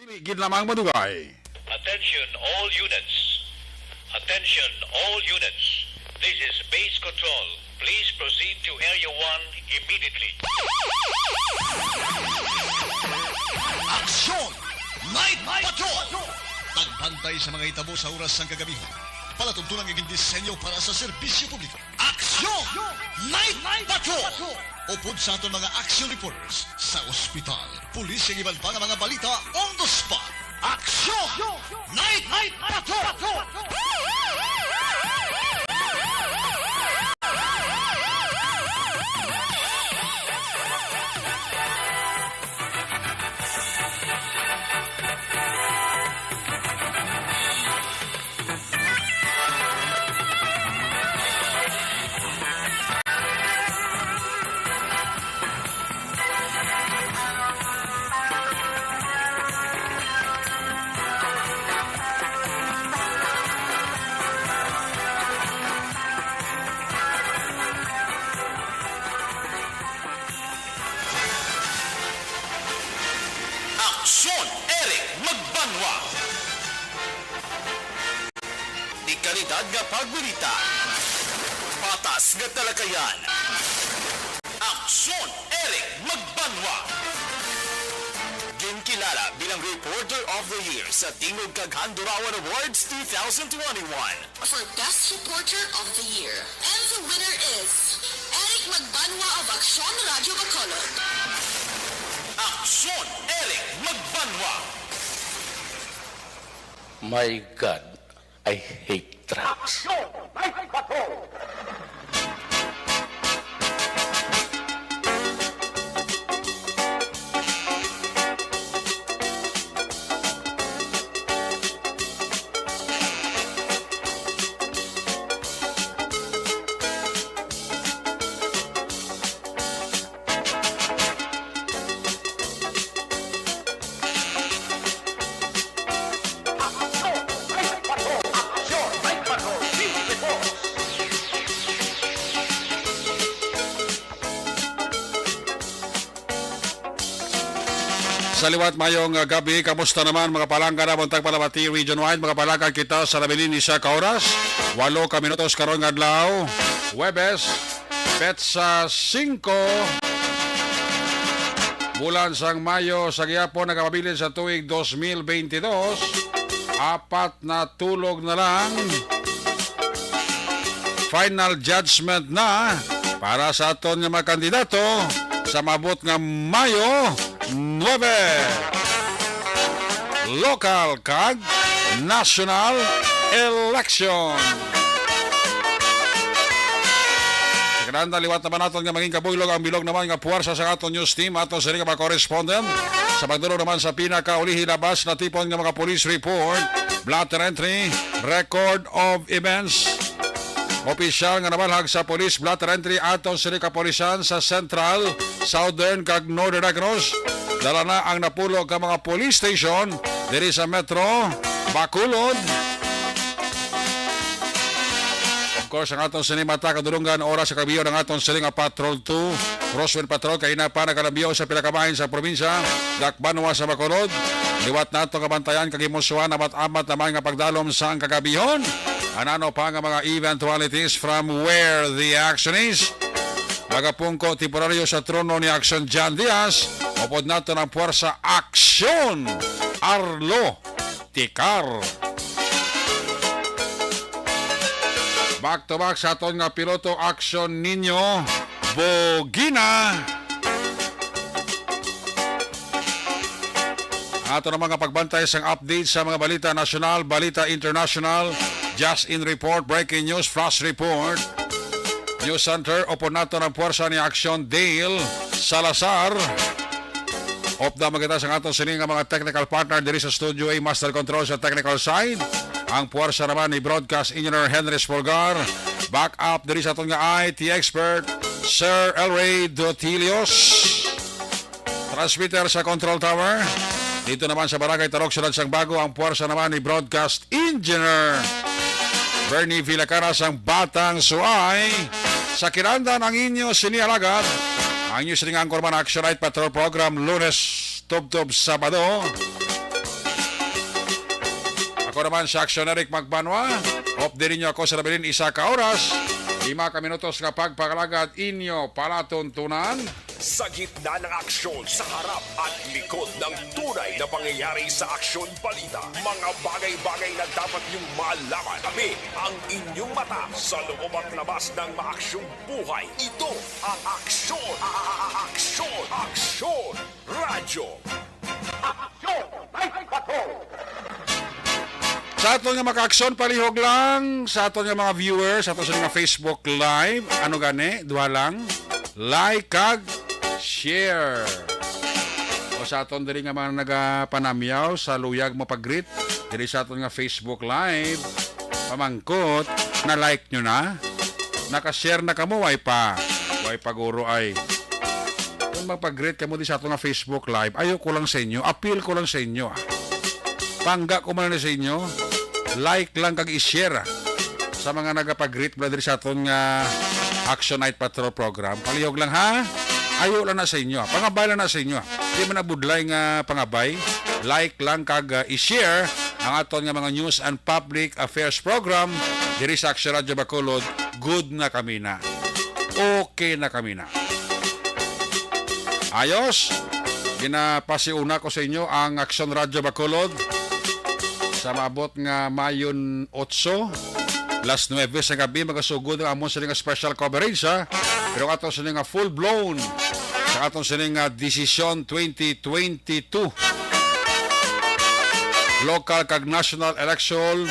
Gid lamang madugay. Attention all units. Attention all units. This is base control. Please proceed to Area 1 immediately. Aksyon! Night Patrol! Tagbantay sa mga itabo sa oras ng kagabihan. Palatuntunang iging disenyo para sa serbisyo publiko. Aksyon! Night Patrol! Upod sa aton mga action reporters sa ospital, pulis ang iban pa nga mga balita on the spot. Aksyon! Night Patrol! Aksyon, Eric Magbanwa. Di kalidad nga pagbalita. Patas nga talakayan. Aksyon, Eric Magbanwa. Ginkilala bilang Reporter of the Year sa Tingog kag Handurawan Awards 2021. For Best Reporter of the Year. And the winner is Eric Magbanwa of Aksyon Radio Bacolod. Aksyon, Eric Magbanwa. My God, I hate drugs. Sa liwat mayong gabi, kamusta naman mga palangga na buntag Palabati region-wide, mga palangga kita sa labilin isa ka oras, 8 ka minutos karong adlaw, Huwebes, petsa 5, bulan sang Mayo sa gihapon nagapabilin sa tuig 2022, apat na tulog na lang, final judgment na para sa aton nga mga kandidato sa mabot nga Mayo 9. Local kag national election. Sa kananda liwat naman natin nga maging kabuylog ang bilog naman nga puwersa sa aton news team aton sa mga correspondent. Sa pagduro naman sa pinakaulihi labas na tipon nga mga police report, blotter entry, record of events. Opisyal nga nabalhag sa police blotter entry aton sa kapolisan sa Central, Southern kag Northern Negros. Dala na ang napulog ka mga police station diri sa Metro Bacolod. Of course, ang aton sinimata kadulungan oras sa kabiyo ng aton siling Patrol 2, Roswell Patrol kay na para kalabiyo sa pinakamahin sa probinsya, Dakbanwa sa Bacolod. Liwat nato kabantayan kag imusuan amat-amat naman nga pagdalom sa ang kagabihon. Anano pa nga mga eventualities from where the action is. Magapungko temporaryo sa trono ni Action Jan Diaz. Upod nato ng puwersa Aksyon Arlo Tikar. Back to back sa aton nga piloto Aksyon Ninyo Bogina. Ato na mga pagbantay sang update sa mga balita nasyonal, balita international, just in report, breaking news, flash report. News Center, upod nato ng puwersa ni Aksyon Dale Salazar. Opda magita sa aton sining nga mga technical partner diri sa Studio A, Master Control sa technical side. Ang puwersa naman ni Broadcast Engineer Henry Spolgar. Back up diri sa aton nga IT expert, Sir Elray Dotilios. Transmitter sa Control Tower. Dito naman sa Barangay Tarok, Syudad sang Bago, ang puwersa naman ni Broadcast Engineer Bernie Villacaras, ang Batang Suay. Sa kinanda ng inyo sinialagad ang inyo siningang Korman Action Night Patrol Program, Lunes, Tub-Tub, Sabado. Ako naman si Action Eric Magbanwa. Hope din ninyo ako sa labilin isa ka oras. 5 ka minutos nga pagpakalagad inyo palatuntunan. Sa gitna ng aksyon sa harap at likod ng tunay na pangyayari sa aksyon balita. Mga bagay-bagay na dapat niyong malaman. Kami ang inyong mata sa loob at labas ng maaksyong buhay. Ito ang Aksyon! Aksyon! Aksyon! Radyo! Sa aton nga maka-aksyon, palihog lang. Sa aton nga mga viewers, sa aton sa mga Facebook Live. Ano gani? Duha lang. Like kag share. O sa aton diri nga mga nagapanamyaw sa luyag mo pag-greet. Diri sa aton nga Facebook Live. Pamangkot, na like nyo na. Naka-share na kamo, way pa. Way paguro ay. Kung magpag-greet kamo di sa aton nga Facebook Live, ayaw ko lang sa inyo. Appeal ko lang sa inyo. Pangga ko man na sa inyo. Like lang kag i-share sa mga nagapag-greet brother sa aton nga Action Night Patrol program. Palihog lang ha. Ayo lang na sa inyo. Pangabay lang na sa inyo. Di man nabudlay nga pangabay. Like lang kag i-share ang aton nga mga news and public affairs program diri sa Action Radio Bacolod. Good na kami na. Okay na kami na. Ayos. Ginapasiuna ko sa inyo ang Action Radio Bacolod sa maabot nga Mayon 8, last 9 sa gabi, magasugod ang amon sa nga special coverage ha. Pero aton sa nga full blown sa aton sa nga Decision 2022 local kag national election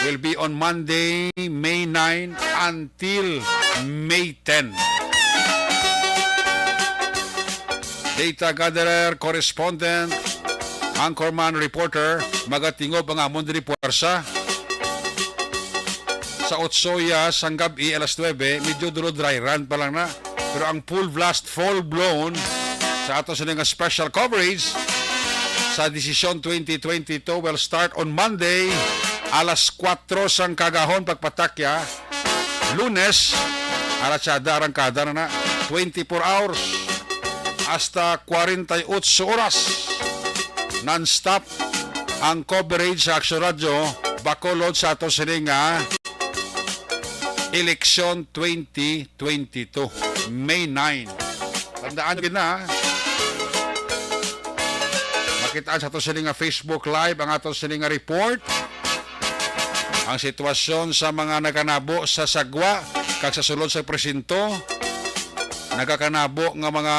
will be on Monday, May 9 until May 10. Data gatherer, correspondent, anchorman, reporter, magatingob ang amon diri puwersa. Sa Otsoya, sang gabi, alas 9, medyo dulo dry run pa lang na. Pero ang full blast, full blown, sa ato sa nga special coverage, sa Decision 2022 will start on Monday, alas 4 sang kagahon pagpatakya. Lunes, alas sadarang kada na 24 hours, hasta 48 oras. Non-stop ang coverage sa Action Radio Bacolod sa ato sininga Election 2022 May 9. Tandaan din na makitaan sa ato sininga Facebook Live ang ato sininga report ang sitwasyon sa mga naganabo sa sagwa kag sa sulod sa presinto nagakanabo nga mga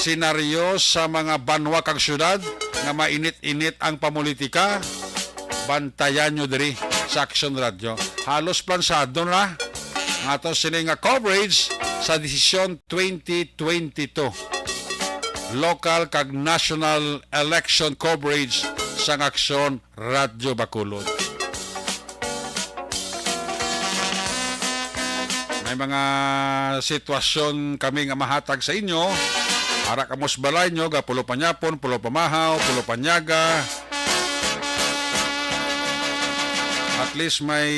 senaryo sa mga banwa kag syudad nga mainit-init ang pamulitika. Bantayan nyo diri sa Action Radio. Halos plansado na ang ato sila nga coverage sa Decision 2022 local kag national election coverage sa Action Radio Bacolod. May mga sitwasyon kami nga mahatag sa inyo. Ara kamos balay nyo, ga pulo panyapon, pulo pamahaw, pulo panyaga. At least may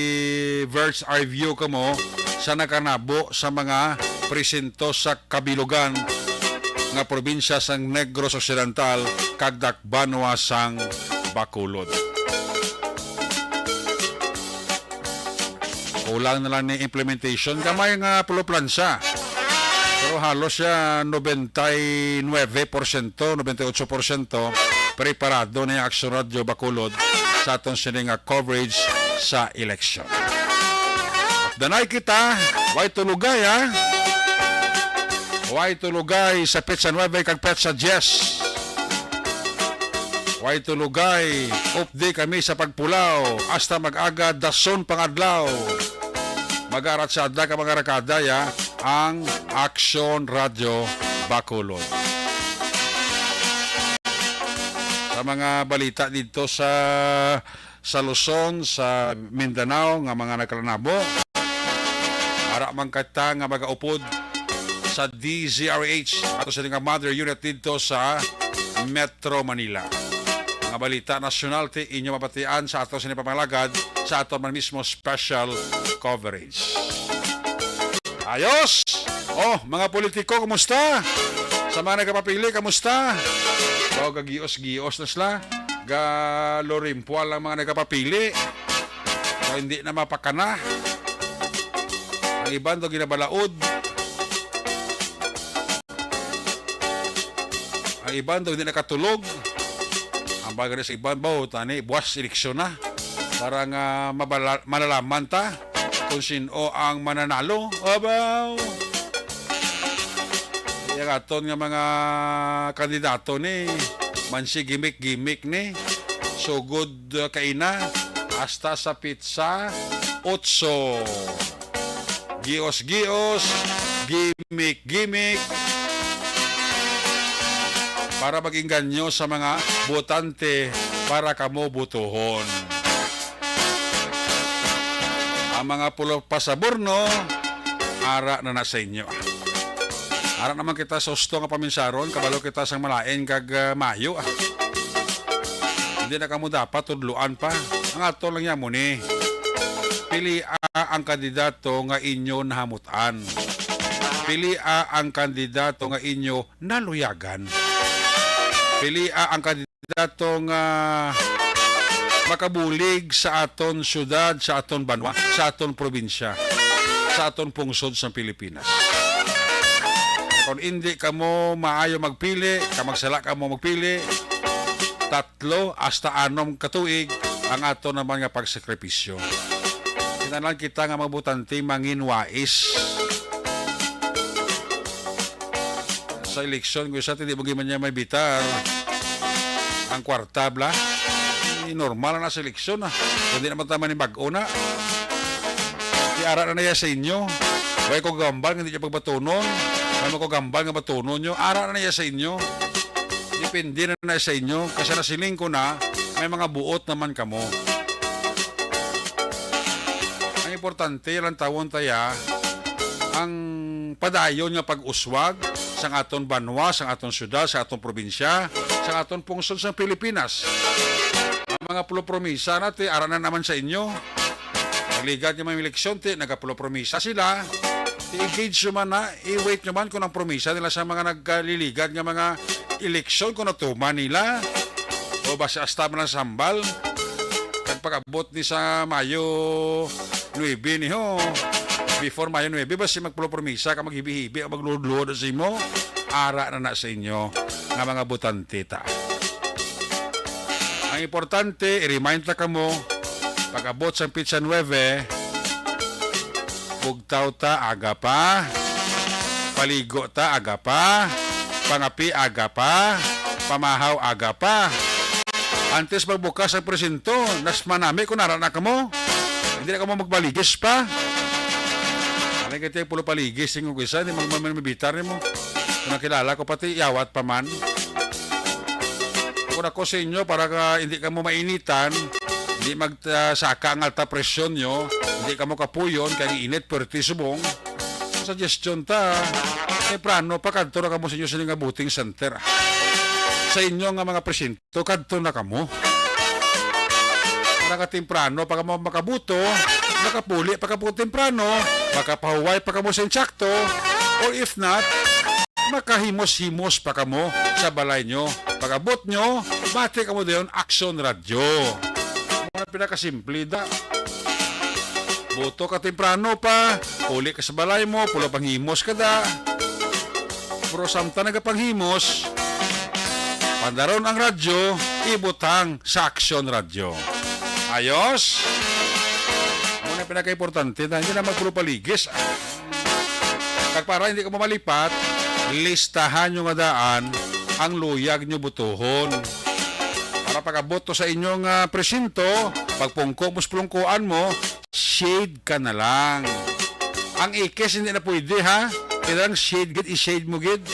bird's eye view ka mo sa nakanabo sa mga presinto sa kabilugan nga probinsya sang Negros Occidental kag Dakbanwa sang Bacolod. Kulang na lang ni implementation. Kamay nga pulo plansa. Pero halos siya 99%, 98% preparado na yung Action Radio Bacolod sa atong sining coverage sa election. Danay kita, way tulugay ha. Way tulugay sa Petsa 9 kag Petsa 10. Way tulugay, updi kami sa pagpulaw, hasta mag-aga dason pangadlaw. Mag-arat sa adla ka mga rakadaya ang Action Radio Bacolod. Sa mga balita dito sa Luzon, sa Mindanao, nga mga nagkalanabo, para man kata nga magaupod sa DZRH ato sa nga mother unit dito sa Metro Manila. Mga balita nasyonal ti inyo mapatian sa ato sa pamalagad sa ato man mismo special coverage. Ayos! Oh, mga politiko, kumusta? Sa mga nagkapapili, kamusta? O, gagios-gios na sila. Lorimpual ang mga nagkapapili. O hindi na mapakana. Ang iban to ginabalaod. Ang iban to hindi nakatulog. Ang bagay sa iban ba, tani, buwas eleksyon na. Para nga malalaman ta kung sino ang mananalo. Abaw! Yung aton nga mga kandidato ni mansi gimmick ni so good kaina hasta sa pizza 8 gios gimmick para maging ganyo sa mga botante para kamo butuhon. Ang mga pulo pasaborno ara na sa inyo. Ara naman kita sa usto nga paminsaron, kabalo kita sang malain kag mayo. Hindi na kamo dapat tudluan pa. Ang ato lang yan mo ni. Pili ang kandidato nga inyo nahamutan. Pili ang kandidato nga inyo naluyagan. Pili ang kandidato nga makabulig sa aton syudad, sa aton banwa, sa aton probinsya, sa aton pungsod sa Pilipinas. Kung hindi ka mo maayo magpili, kamagsala ka mo magpili, 3 hasta 6 katuig ang ato naman nga pagsakripisyo. Kinalan kita nga mabutanti manginwais. Sa eleksyon, kung isa, hindi mo man niya may bitar ang kwarta, bla. Normal na sa eleksyon, Hindi naman tama ni bago na. Iara na niya sa inyo. Huwag ko gambal, hindi niya pagbatunon. Ano ko gambal nga batunon nyo, ara na niya sa inyo. Depende na sa inyo. Kasi nasiling ko na, may mga buot naman kamo. Ang importante, lang tawon taya, ang padayon nga pag-uswag sa aton banwa, sa aton syudad, sa aton probinsya, sa aton pungsod sa Pilipinas. Ang mga pulo-promisa natin, ara na naman sa inyo. Nagligat niya may eleksyon, nagkapulo-promisa sila. I-engage nyo man na, i-wait nyo man kung ang promisa nila sa mga nagliligan ng mga eleksyon kung natuman nila o basta hasta man ang sambal kag pag-abot ni sa Mayo 9 ni ho before Mayo 9 basta magpulo-promisa ka maghibi-hibi o magluluhod sa imo ara na sa inyo nga mga botante ta. Ang importante i-remind ta kamo pag-abot sa pizza 9 bugtaw ta aga pa, paligo ta aga pa, pangapi aga pa, pamahaw aga pa. Antes magbukas ang presinto, nas manami kung narana ka mo. Hindi na ka mo magbaligis pa. Ano kaya pulo paligis yung isa, hindi magmamibitar mo. Kung nakilala ko pati, yawat pa man. Kung ako sa inyo, para ka, hindi ka mo mainitan, hindi magsaka ang alta presyon nyo, hindi ka mo kapuyon, kaya init, perti subong. Suggestion ta, temprano, pakanto na kamo sa inyo sa nga buting center. Sa inyo nga mga presinto, kanto na kamo. Para ka temprano, pag mo makabuto, makapuli, pagkaputo temprano, makapahuway pa kamo sa insakto, or if not, makahimos-himos pa kamo sa balay nyo. Pag-abot nyo, bati kamo doon, Action Radio. Mga pinakasimple da. Boto ka temprano pa, uli ka sa balay mo, pula panghimos ka da. Pero samta nagapanghimos, pandaron ang radyo, ibutang sa Action Radio. Ayos? Muna pinaka-importante na hindi na magpulo paligis. Kag para hindi ka mamalipat, listahan nyo nga daan ang luyag nyo butuhon. Para pag-abot sa inyong presinto, pagpungko mo sa pulungkuan mo, shade ka na lang. Ang ikis hindi na pwede ha. Kailangan shade gid, i-shade mo gid.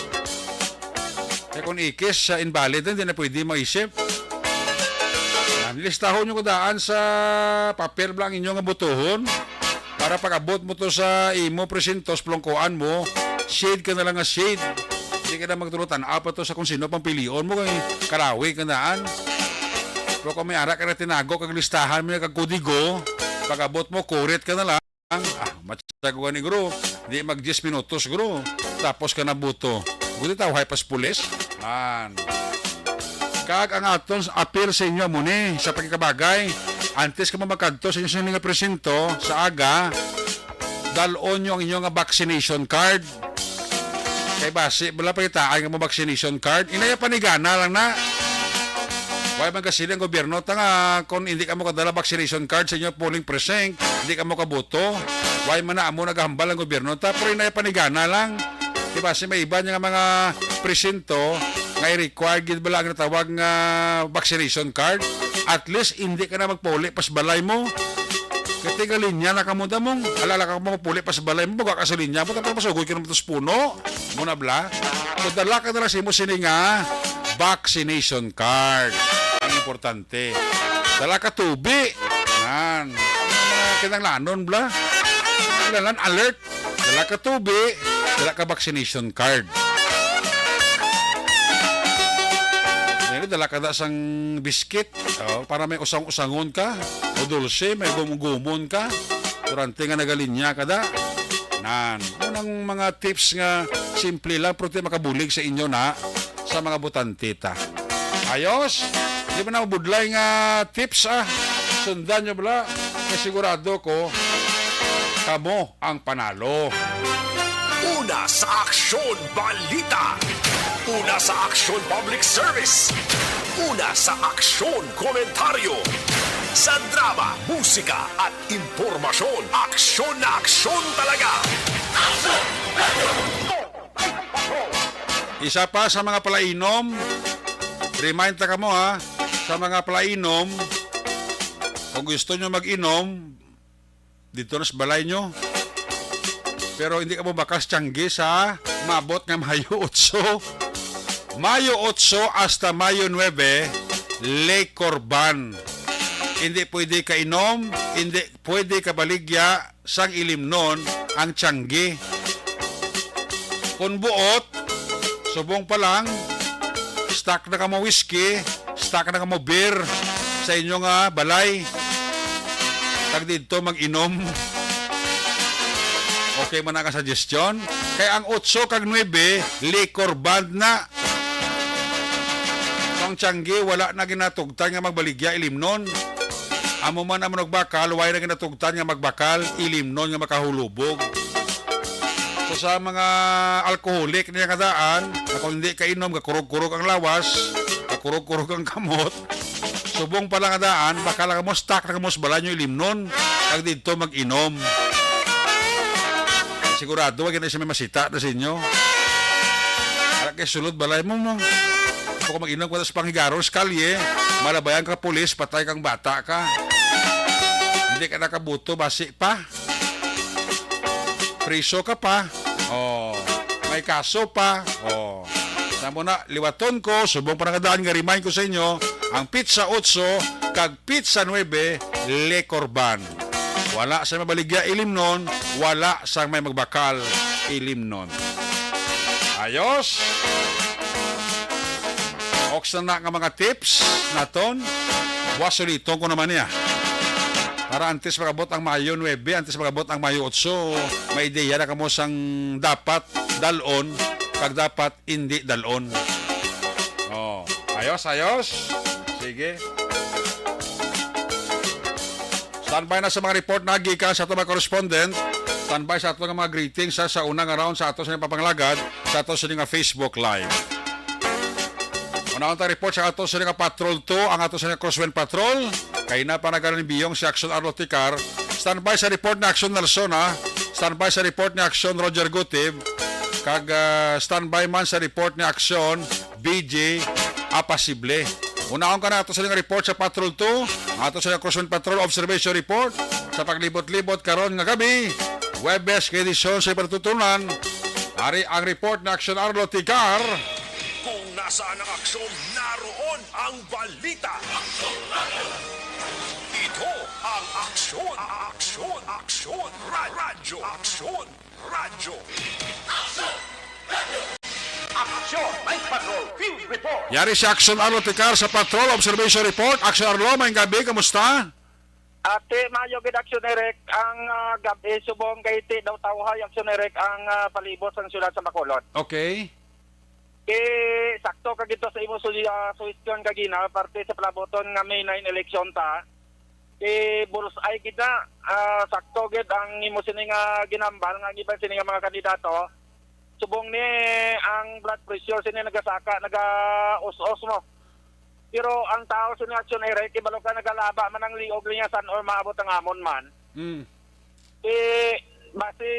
Kaya kung ikis sa invalid, hindi na pwede maisip. Listahon nyo kadaan sa papel blang inyong nga butuhon. Para pag-abot mo to sa imo presintos, pulungkuan mo, shade ka na lang nga shade. Hindi ka na magturutan apa to sa kung sino pang pilion mo kay karawi ka naan. Pero kung may ara ka na tinago, kag listahan mo kag kudigo, pag-abot mo, kurit ka na lang. Matsago ka ni guro. Hindi mag 10 minutos guro. Tapos ka na buto. Gusto tayo, hypas pulis. Kag ang aton appeal sa inyo muni sa pagkakabagay. Antes ka mamakadto sa inyo sa nga presinto sa aga, dalon nyo ang inyong vaccination card. Kay base, wala pa itaan nga mo vaccination card. Inaya panigana lang na. Why man kasi ang gobyerno tanga kung hindi ka mo kadala vaccination card sa inyo polling precinct, hindi ka mo kaboto. Why man na amo naghambal ang gobyerno ta, pero inaya panigana lang. Diba si may iba nga mga presinto nga i-require gid bala ang tawag nga vaccination card. At least hindi ka na magpuli pas balay mo. Kati ka linya na kamuda mong alala ka mo puli pas balay mo baga ka sa linya mo tapos masugoy ka naman tos puno muna bla. So dala ka na lang mo sini nga vaccination card. Ang importante. Dala ka tubi. Yan. Kinang lanon bla. Kailangan alert. Dala ka tubi. Dala ka vaccination card. Dala ka da sang biskit para may usang-usangon ka o dulce, may gumugumon ka durante nga nagalinya ka da. Nan, unang mga tips nga simple lang pero makabulig sa inyo na sa mga butante ta. Ayos, di ba na mabudlay nga tips sundan nyo bala kasi sigurado ko kamo ang panalo. Una sa Aksyon Balita. Una sa Aksyon Public Service. Una sa Aksyon Komentaryo. Sa drama, musika at impormasyon. Aksyon na aksyon talaga. Isa pa sa mga palainom, remind ta ka mo sa mga palainom, kung gusto nyo mag-inom, dito na sa balay nyo. Pero hindi ka mo bakas tiyanggi sa mabot nga Mayo 8. Mayo 8 hasta Mayo 9, Le Corban. Hindi pwede ka inom, hindi pwede ka baligya sang ilimnon ang tiyanggi. Kung buot, subong pa lang, stock na ka mo whiskey, stock na ka mo beer sa inyong balay. Tag dito mag-inom. Okay man ang suggestion. Kaya ang 8 kag 9, liquor band na. Ang tiyanggi, wala na ginatugtan nga magbaligya ilimnon. Amo man ang nagbakal, wala na ginatugtan nga magbakal ilimnon nga makahulubog. So sa mga alkoholik niya kadaan, na kung hindi ka inom, kakurog-kurog ang lawas, kakurog-kurog ang kamot, subong pala kadaan, baka lang mo stock na mo sa bala nyo ilimnon, kag dito mag-inom. Sigurado, wag na siya may masita na sa inyo. Para kay sulod balay mo mo. Kung mag-inom ka sa panghigaron sa kalye, malabayan ka pulis, patay kang bata ka. Hindi ka nakabuto, basi pa. Priso ka pa. Oh, may kaso pa. Oh. Samo na, liwaton ko, subong panangadaan nga remind ko sa inyo, ang pizza 8, kag pizza 9, Le Corban. Wala sa mabaligya ilimnon, wala sa may magbakal ilimnon. Ayos. Oks na nga mga tips naton. Wasulitong ko naman niya. Para antes magabot ang Mayo 9, antes magabot ang Mayo 8, may ideya na kamo sang dapat dalon, kag dapat hindi dalon. Oh, ayos, ayos. Sige. Standby na sa mga report na gikan sa ato mga correspondent. Standby sa ato mga greetings sa unang round sa ato sa papanglagad sa ato sa nga Facebook Live. Unang report sa ato sa nga Patrol 2, ang ato sa nga Crosswind Patrol. Kay na panagalan ni Biyong si Action Arloticar. Standby sa report na Action Narsona. Standby sa report ni Action Roger Gutib. Kag standby man sa report ni Action BJ Apasible. Unaon ka na ato sa nga report sa Patrol 2, ato sa Crosswind Patrol Observation Report sa paglibot-libot karon nga gabi. Webes edisyon sa patutunan. Ari ang report na Action Arlo Ticar. Kung nasaan ang aksyon, naroon ang balita. Ito ang aksyon, aksyon, aksyon, radyo, aksyon, radyo. Aksyon, Night Patrol, Field Report. Yari si Action Arlo Ticar sa Patrol Observation Report. Action Arlo, may gabi, kamusta? Ate, mayo gid Action Erek ang gabi subong kay ti daw tawhay Action Erek ang palibot sa siyudad sa Bacolod. Okay. sakto kagito sa imo suhestyon kagina parte sa palaboton nga May 9 election ta. Bullseye kita sakto gid ang imo sini nga ginambal nga giban sini nga mga kandidato. Subong ni ang blood pressure sini nagasaka, naga-us-us mo. Pero ang tao sini action ere kibalo ka nagalaba man ang liog niya san or maabot ang amon man. Basi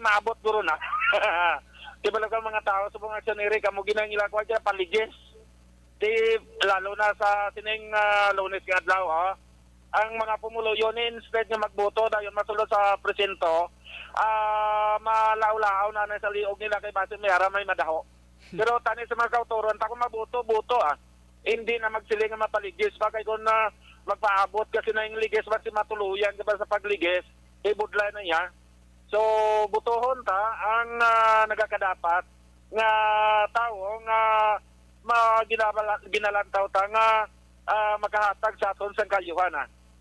maabot guro na. Kibalo ka mga tao subong action ere kamo ginang ilakwa dyan paligis. Lalo na sa sining Lunes nga adlaw ang mga pumuloyo ni instead nga magboto dayon masulod sa presinto malaulaw na sa liog nila kay base may madaho. Pero tani sa mga kauturon ta kung maboto hindi na magsiling nga mapaligis pa kay kung magpaabot kasi na yung ligis ba si matuluyan diba sa pagligis ibudlay na niya. So butohon ta ang nagakadapat nga tao nga ginalantaw ta nga makahatag sa aton sa kalyuhan.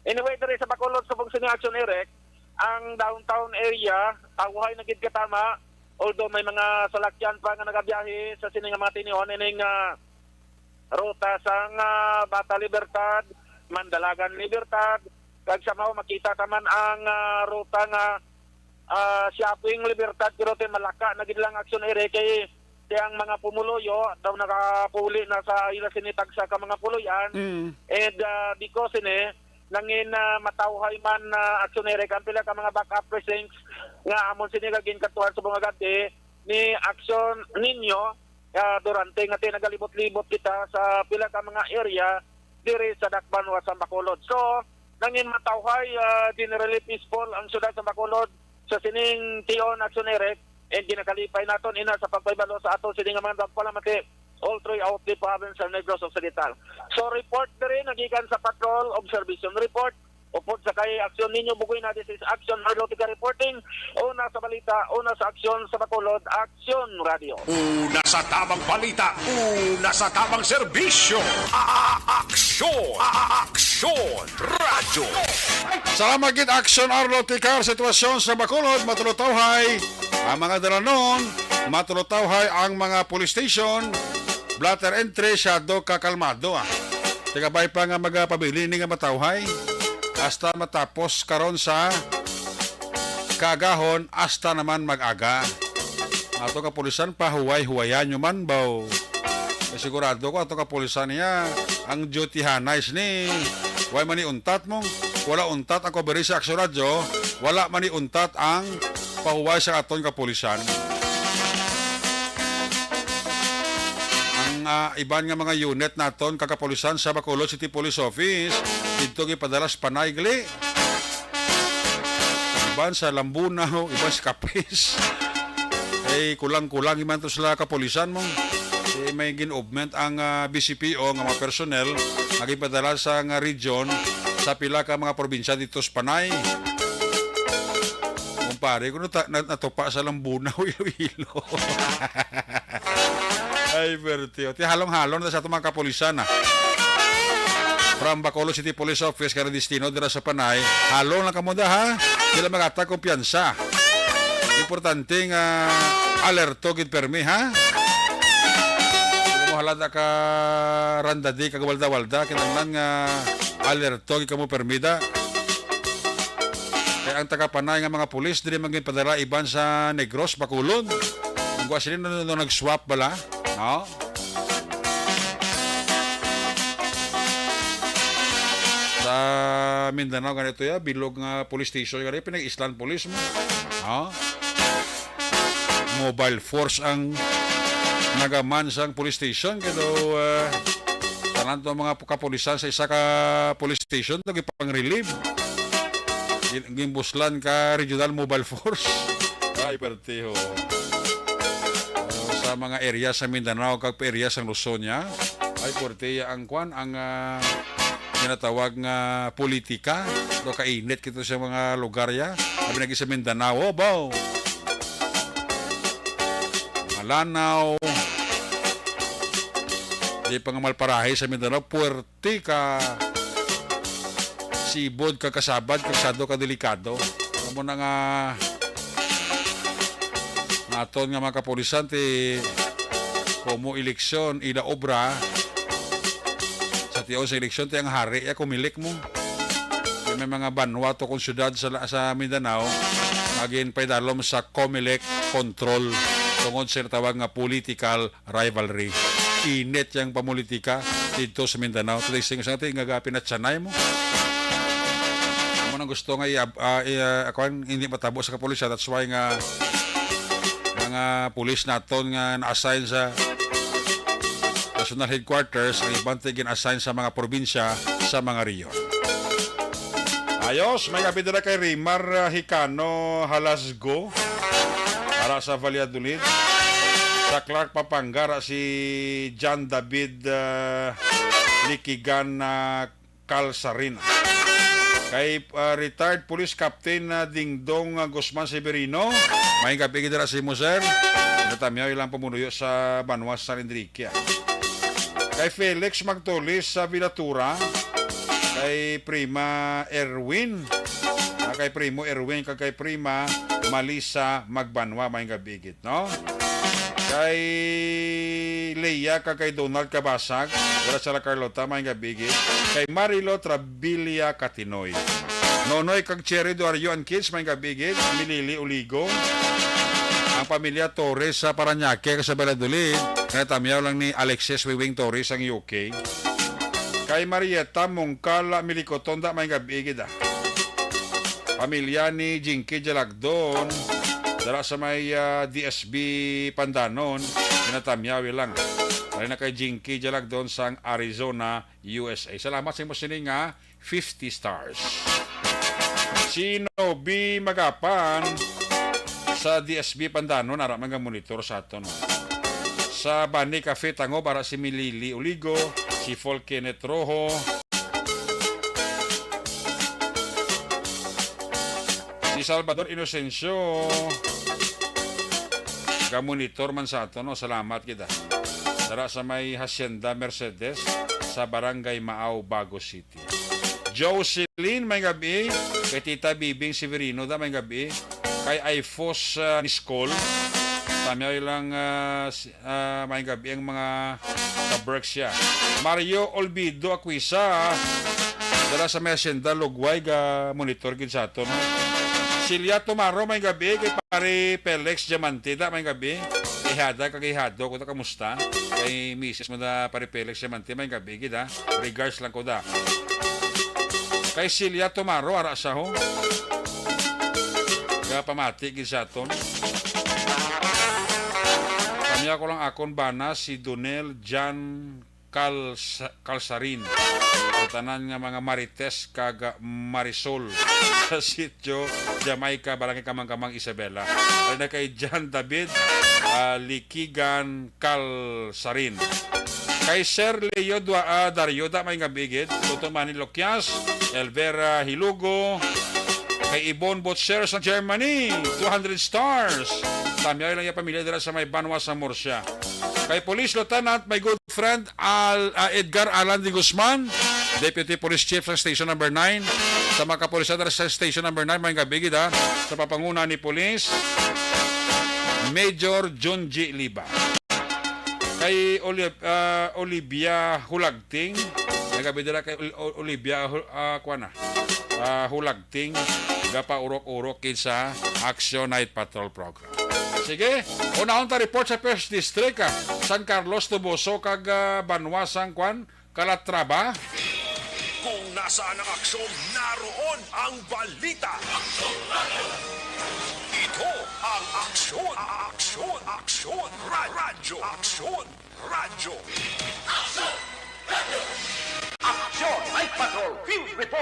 Anyway, diri sa Bacolod sa Bungsing Action Erect, ang downtown area, tawhay na gid katama, although may mga salakyan pa nga nagabiyahe sa sining mga tinihon ining ruta sang Bata Libertad, Mandalagan Libertad, kag sa mao makita taman ang ruta nga Shopping Libertad pero tay Malaka na gid lang Action Erect kay ang mga pumuloyo daw nakapuli na sa ila sinitag sa ka mga puluyan and because nangin matawhay man Action Erect ang pila ka mga backup precincts nga amon sini kagin katuan sa mga gati ni Action ninyo durante nga nagalibot-libot kita sa pila ka mga area diri sa Dakbanwa sa Bacolod. So nangin matawhay generally peaceful ang syudad sa Bacolod sa sining tion Action Erect and ginakalipay naton ina sa pagpaybalo sa ato sining mga dagpalamati all throughout the province of Negros Occidental. So report diri nagikan sa Patrol Observation Report upod sa kay aksyon ninyo bugoy na this is Action Marlotica reporting una sa balita, una sa aksyon sa Bacolod, Action Radio. Una sa tamang balita, una sa tamang serbisyo. Aksyon! Aksyon! Radyo! Salamat gid Action Arlo Tikar sitwasyon sa Bacolod matulotawhay ang mga dalanon, matulotawhay ang mga police station, blatter entry syado kakalmado Tigabay pa nga magpabili ni nga matawhay hasta matapos karon sa kagahon hasta naman mag-aga. Ato kapulisan pa huway-huwayan nyo man baw. Sigurado ko ato kapulisan niya ang duty hanais ni way mani untat mong wala untat ang coverage sa Action Radio, wala mani untat ang pahuway sa aton kapulisan. Ang iban nga mga unit naton kakapulisan sa Bacolod City Police Office dito gipadalas panaygli. Iban sa Lambunaw, iban sa Capiz. Kulang-kulang iman to sila kapulisan mong. May gin-augment ang BCPO nga mga personnel nagipadala sa nga region sa pila ka mga probinsya dito sa Panay. Kumpare, kung natupa sa Lambunaw, Iloilo. Ay, bertiyo. Halong-halong na sa itong mga kapulisan. From Bacolod City Police Office, kaya destino dira sa Panay, halong lang kamuda ha. Sila magata kumpiyansa. Importante nga alerto gid permi ha. Halada ka randadi ka walda-walda kinahanglan nga alerto gi kamo permida. Kaya ang taga Panay nga mga pulis dili man padala iban sa Negros Bacolod. Ang sila no nag-swap bala, no? Sa Mindanao ganito ya bilog nga police station gani pinag-island police mo. No? Mobile force ang nagaman sang police station kaya tanan to mga kapulisan sa isa ka police station to gipang-relieve gimbuslan ka regional mobile force ay pertiho sa mga area sa Mindanao kag area sa Luzon ya ay pertiya ang kwan ang tinatawag nga politika do kainit kito sa mga lugar ya sabi nagi sa Mindanao baw Malanaw di pangamalparahe sa Mindanao, puwerte ka sibod ka kasabad, kasado ka delikado. Amo na nga aton nga mga kapulisan ti Komo eleksyon, ida obra, sa tiyaw sa eleksyon, tiyang hari, kumilik mo. May mga banwa to kung syudad sa Mindanao, maging paidalom sa Comelec control tungod sa tawag nga political rivalry. Init yung pamulitika dito sa Mindanao. Tuloy sing sa atin, nga pinatsanay mo. Mo nang gusto nga hindi matabo sa kapulisya. That's why nga mga pulis naton nga na-assign sa national headquarters, ang ibang gin-assign sa mga probinsya sa mga riyon. Ayos, may kapit na kay Rimar Hicano Halasgo para sa Valladolid. Sa Clark Papangara si John David Likigan Calsarin. Kay retired police captain Dingdong Guzman Severino, may kapit na si Moser. Natamyaw ilang pamunuyo sa Banwas San Enrique. Kay Felix Magtolis sa Vilatura. Kay Prima Erwin, kay Primo Erwin, kay Prima Malisa Magbanwa, may gabigit, no? Kay Leia, kay Donald Kabasag, wala sa La Carlota, may gabigit. Kay Marilo Trabilia Katinoy. Nonoy kag Cherry Duario and Kids, may gabigit. Milili Uligo. Ang pamilya Torres sa Paranaque, sa Valladolid, kaya tamyaw lang ni Alexis Wiwing Torres ang UK. Kay Marieta Mongkala Milikotonda, may gabigid. Pamilya ni Jinky Jalagdon, dala sa may DSB Pandanon, pinatamyawi lang. Kaya na kay Jinky Jalagdon sa Arizona, USA. Salamat sa mo sini nga 50 stars. Sino B Magapan sa DSB Pandanon, ara mga monitor sa aton. Sa Bani Cafe Tango para si Milili Uligo, si Folkenet Rojo, si Salvador Inocencio, monitor man sa ato, no? Salamat kita. Tara sa may Hacienda Mercedes sa Barangay Maaw, Bago City. Jocelyn, may gabi. Kay Tita Bibing Severino, may gabi. Kay Ifos Niskol. Tamyaw lang may gabi ang mga kaberks siya. Mario Olvido Aquisa, dala sa may Hacienda Lugway, monitor gid sa ato, no? Silya Tomaro, may gabi. Kay pare Felix Diamantida, may gabi. Kay Hada, kay Hado, ko kamusta? Kay Mrs. mo da pare Felix Diamantida, may gabi gid, ha? Regards lang ko da. Kay Silya Tomaro, ara sa ho. Pamati gid sa ato. Kanya ko lang akon bana si Donel Jan Calsarin. Tanan nga mga Marites kag Marisol sa sitio Jamaica, Barangay Kamang-Kamang, Isabela. Ay na kay John David Likigan Calsarin. Kay Sir Leo Dario, may ngabigit. Tuto Manilokyas, Elvera Hilugo. Kay Ibon Botser sa Germany, 200 stars. Tamyaw lang yung pamilya dira sa may Banwa sa Murcia. Kay Police Lieutenant, my good friend Edgar Alan de Guzman, Deputy Police Chief sa Station Number 9. Sa mga kapulisan dira sa Station Number 9, may gabigid, ha? Sa papanguna ni Police Major John G. Liba. Kay Olivia Hulagting, nagabi dira kay Olivia Hulagting, gapa urok-urok sa Action Night Patrol Program. Sige, unahon ta report sa First District, San Carlos, Tuboso, kag Banwasang Calatrava. Kung nasaan ang aksyon, naroon ang balita. Ito ang aksyon, radyo.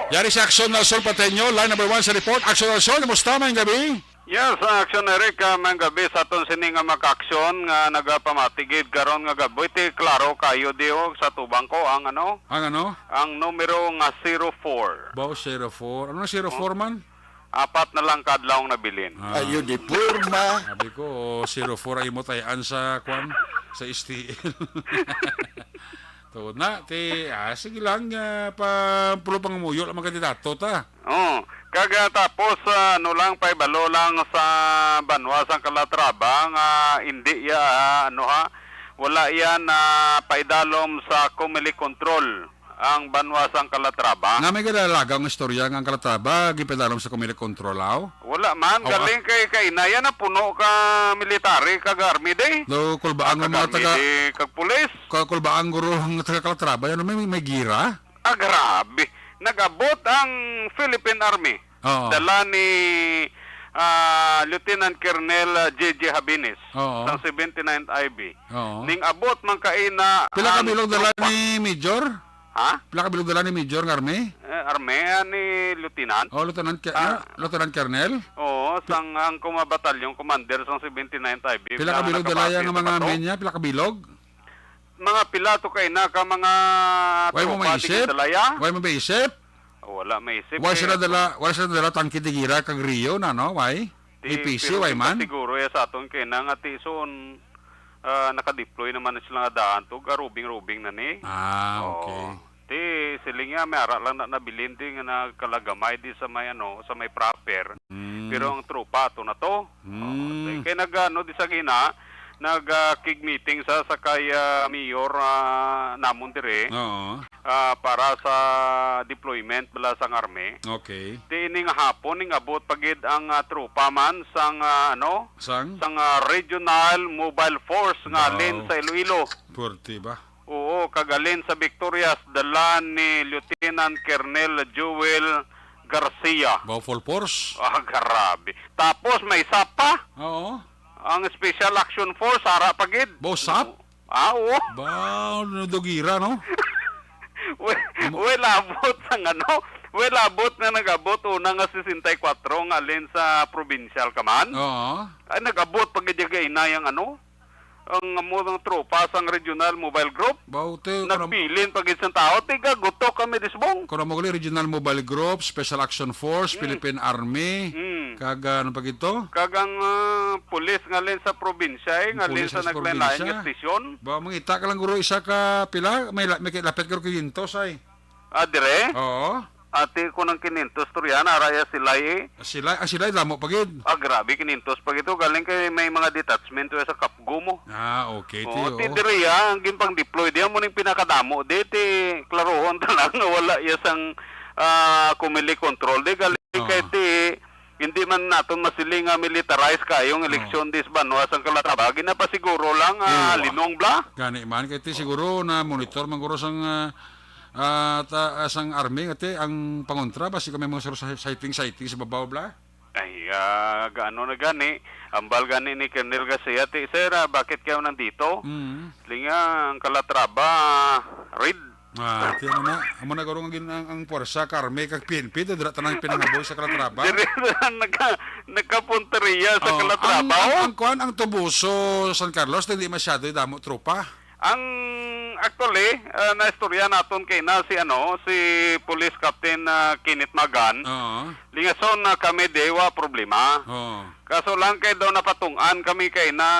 Yari si Action Nelson Pateño, line number 1 sa report. Action Nelson, kamusta may gabi? Yes, Action Eric, may gabi sa aton sini nga maka-aksyon nga nagapamatigid karon nga gabi. Klaro kayo diho sa tubang ko ang ano? Ang ano? Ang numero nga 04. Bao 04. Ano 04 man? 4 na lang kadlawng nabilin. Ayun di purma. Sabi ko, 04 ay mo tayan sa sa STL. To na, sige lang, pulo pang muyo lang mga kandidato ta. Kaga tapos ano lang paibalo lang sa Banwasang Calatrava nga hindi ya wala yan na paidalom sa Kumili Control ang banwasang Calatrava. Nga may galalagang istorya ng Calatrava, gipedalom sa Community Control Law. Wala man, galing kay Inaya na puno ka military, kag army day. Do kulbaan ng mga taga Kag pulis. kulbaan guro ng taga Calatrava, yan may gira. Grabe. Nag-abot ang Philippine Army. Oo. Dala ni Lieutenant Colonel J.J. Habines Oo. ng 79th IB. Oo. Ning abot man kaina Pila ka ang bilog dala tropa. ni Major? Ha? Pila ka bilog dala ni Major ng army? Armea ni Lieutenant. O Lieutenant Colonel? Oo, ang batalyon commander sa 79th IB. Pila ka bilog dala yan ng mga bato. menya? Pila ka bilog? Mga pilato kay na ka mga Way mo tropa maisip? di dalaya. Way mo maisip? Wala maisip. Wala sila dala tangki di gira kag Rio na no? Way? EPC way man? Siguro ya sa aton kay na nga tison naka-deploy naman na sila nga daan to garubing-rubing na ni. Okay. Ti siling nga may ara lang na nabilin di nga nagkalagamay di sa may sa may proper. Pero ang tropa to na to. Kay nagano di sa gina nag-kig meeting sa kay mayor namon dire Oo. para sa deployment bala sang army. Okay. Ti ning hapon ning abot pagid ang tropa man sang Sang? sang Regional Mobile Force nga Wow. alin sa Iloilo. Purti ba? Oo, kagalin sa Victorias dala ni Lieutenant Colonel Joel Garcia. Bao full force? Grabe. Tapos may isa pa, Oo. ang Special Action Force, ara pagid. Bao sap? Oo. Bao dogira no? Wala abot sang wala abot na nag-abot una nga 64 nga alin sa provincial kaman. Oo. Ay nag-abot pagid inayang ang among tropa sang Regional Mobile Group. Bao te Nagpilin pagid sa tao, tiga gutok kami disbong. Kono mo Regional Mobile Group, Special Action Force, Philippine Army, kag ano pa gito? Kagang pulis ngalin sa probinsya, ngalin Pulis sa sa naglain probinsya. nga stasyon. Ba mangita ka lang guro isa ka pila, may lapit ka ginto say. Dire, Oo. ati ko ng kinintos turyan, araya sila Sila damo pagid. grabe kinintos pag ito, galing kay may mga detachment sa Kapgo mo. Okay, Oo, ti. ti dire ang gimpang deploy diya mo ning pinakadamo, di ti klarohon talang nga wala isang Kumili Control. Di galing kay ti hindi man naton masiling nga militarize kayong eleksyon dis banwa sang Calatrava. Ginapa siguro lang linong bla. Gani man kay ti siguro na monitor man guro sang sang army ngati ang pangontra basi kami mga sighting sa babaw bla. Ay, gaano na gani. Ambal gani ni Colonel Garcia. Sir, bakit kayo nandito? Linga, ang Calatrava, read. Ti amo na guro ang puwersa karme kag PNP dira tanang pinangaboy sa Calatrava. Dire nagkapunteriya sa Calatrava. Ang tubuso San Carlos hindi masyado damo tropa. Ang actually, na-istorya naton kay na si Police Captain Kenneth Magan. Oo. Lingason na kami dewa problema. Oo. Kaso lang kay daw napatungan kami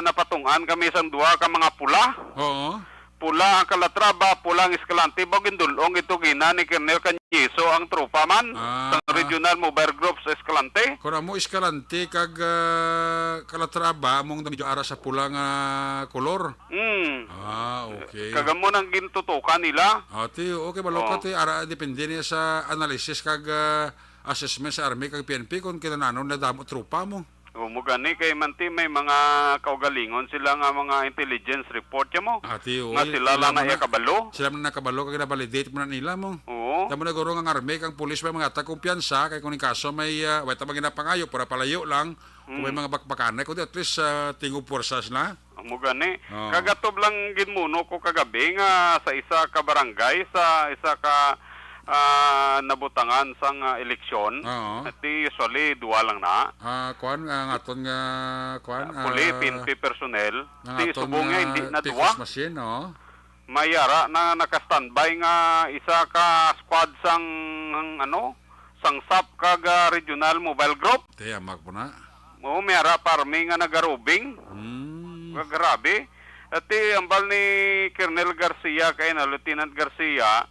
napatungan kami sa duwa ka mga pula. Oo. Pula ang Calatrava, pula ang Escalante, bagindulong ito gina ni Colonel Canyeso ang tropa man sa Regional Mobile Group sa Escalante. Kung mo Escalante kag Calatrava mong medyo ara sa pulang kolor. Okay. Kagamo nang gintutukan nila. Ati, okay balok ti ara depende niya sa analysis kag assessment sa army kag PNP kung kinananon na damo tropa mo. Umugani kay manti may mga kaugalingon sila nga mga intelligence report mo. Ati, Nga sila lang na kabalo. Sila man nakabalo kag na-validate mo na nila mo. Oo. Tamo na guro nga army kang pulis may mga kumpiyansa kay kung ni kaso may way ta ginapangayo para palayo lang kung may mga bakbakan kundi at least tingo puwersas na. Umugani. Kagatob lang ginmuno ko kagabi nga sa isa ka barangay sa isa ka nabutangan sang eleksyon. At usually duwa lang na. Kuan nga aton nga kuan Puli PNP personnel. Ti subong nga hindi na duwa. Machine, no? Mayara na naka-standby nga isa ka squad sang sang SAP kag Regional Mobile Group. Ti amak po na. Oo, mayara parmi nga nagarubing. Grabe. At ambal ni Colonel Garcia kay na Lieutenant Garcia.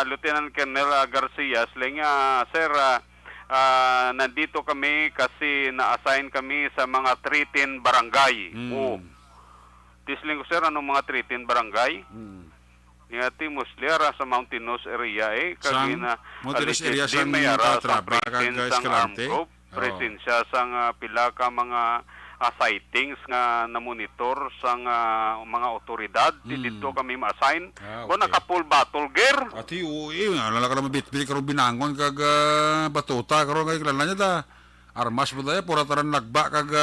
Lieutenant Colonel Garcia, sling sir, nandito kami kasi na-assign kami sa mga 13 barangay. Tisling ko sir, anong mga 13 barangay? Niyati Musliara sa mountainous area Sang mountainous area sang Calatrava, kag Escalante? Presensya sang pila ka mga sightings nga na-monitor sang mga otoridad. Dito kami ma-assign. Okay. Naka-full battle gear. Ati, alala ka naman bitbit karon binangon kag batuta karon kay kilala niya ta. Armas mo tayo, pura taran nagba kag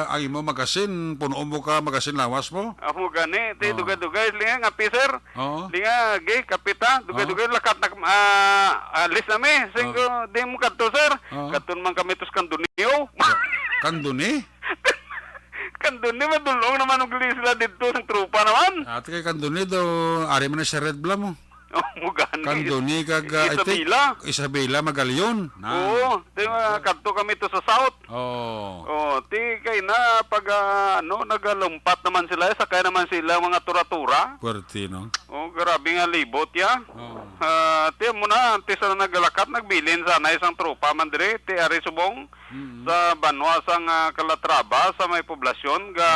ang imo magasin, puno mo ka magasin lawas mo. Amo gani, ti dugay-dugay linga nga sir. Oo. Linga gay kapita, dugay-dugay lakat na alis nami. Singgo di mo kadto sir. Kadton man kami tos kanduniyo. Kanduni? Kanduni madulong naman og sila dito ng trupa naman. Ati kay kanduni do, ari man na sa red bla mo. Mo gani. Kanduni kag Isabela. Isabela Magalyon. Oo, di kadto kami to sa south. Oh. Oh, ti kay na pag nagalumpat naman sila, sakay naman sila mga tura-tura. Puerti no. Oh, grabe nga libot ya. Oh. Ti mo na, ti sa nagalakat nagbilin sana isang tropa man dire, ti ari subong sa Banwa sang Calatrava sa may poblasyon ga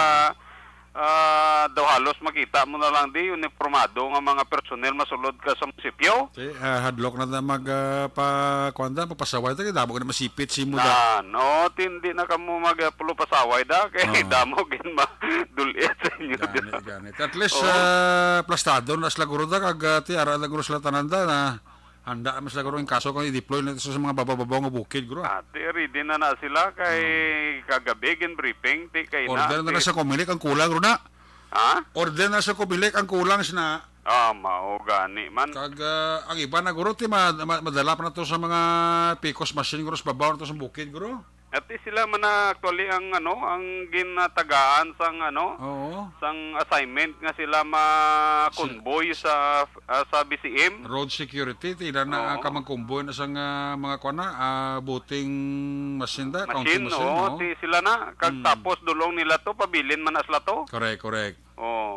daw halos makita mo na lang di uniformado nga mga personel masulod ka sa munisipyo. Ti hadlok na mag papasaway ta kay damo ka na masipit si muda. No, tindi na kamo magpulo pasaway da kay damo gin madulit sa inyo. Ganit. At least plastado na sila guro da kag ti ara da guro sila tananda na handa mas sila guro yung kaso kung i-deploy na ito sa mga babababaw nga bukid guro. Ati ready na sila kay kagabi gin briefing ti kay Order na sa kumilik ang kulang guro na. Ha? Order na sa kumilik ang kulang sina. Mao gani man. Kag ang iba na guro ti madala pa na to sa mga picos machine guro sa babaw na to sa bukid guro. At sila man na actually ang ang ginatagaan sang Oo. sang assignment nga sila ma-convoy sa BCM. Road security tila na kamang kumboy na sa mga kuana buting machine da, counting Machine, machine. ti sila na kag tapos dulong nila to pabilin man asla to. Correct.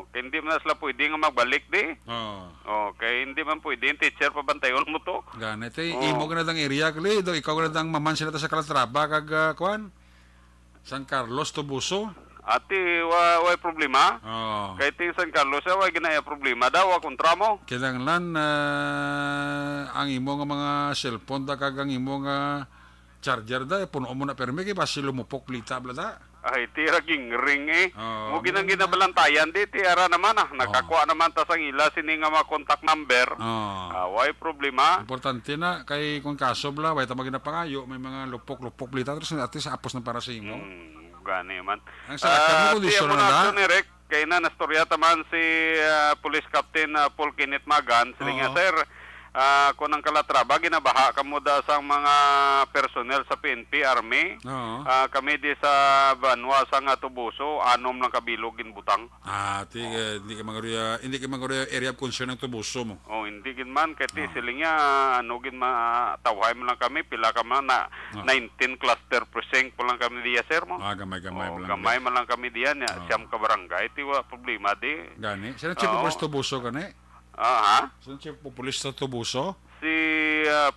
Kaya hindi man sila pwede nga magbalik di. Kaya hindi man pwede yung teacher pabantayon mo to. Ganit imo ka na dang area kali do ikaw ka na dang maman sila ta sa Calatrava kag kuan San Carlos Tubuso. Ati way problema. Oh. Kaya ting San Carlos way ginaya problema daw kontra mo. Kinahanglan ang imo nga mga cellphone da kag ang imo nga charger da puno mo na permi kay basi lumupok plita bla da. Ay, tira ging ring Oh, Mo ginang ginabalantayan di, tira naman nakakuha naman ta sang ila sini nga mga contact number. Way problema. Importante na kay kung kaso bla way ta maginapangayo may mga lupok plita terus at least apos na para sa imo. Gani man. Ang salakyan mo kondisyon na da. Rek, kay na nastorya taman si Police Captain Paul Kenneth Magan. Sila nga, sir, kung ang Calatrava, ginabaha ka mo da sa mga personnel sa PNP, Army. Kami di sa Banwa sa Tubuso, anom ng kabilog butang. Hindi ka mga area of concern ng Tubuso mo. Hindi gin man, kaya siling nga, gin matawhay mo lang kami, pila ka man na 19 cluster precinct po lang kami diya, sir mo. Gamay Gamay man lang kami diyan, siyam ka barangay, tiwa problema di. Gani? Sino Chief of Police Tubuso gani? Sino Chief of Police sa Tubuso? Si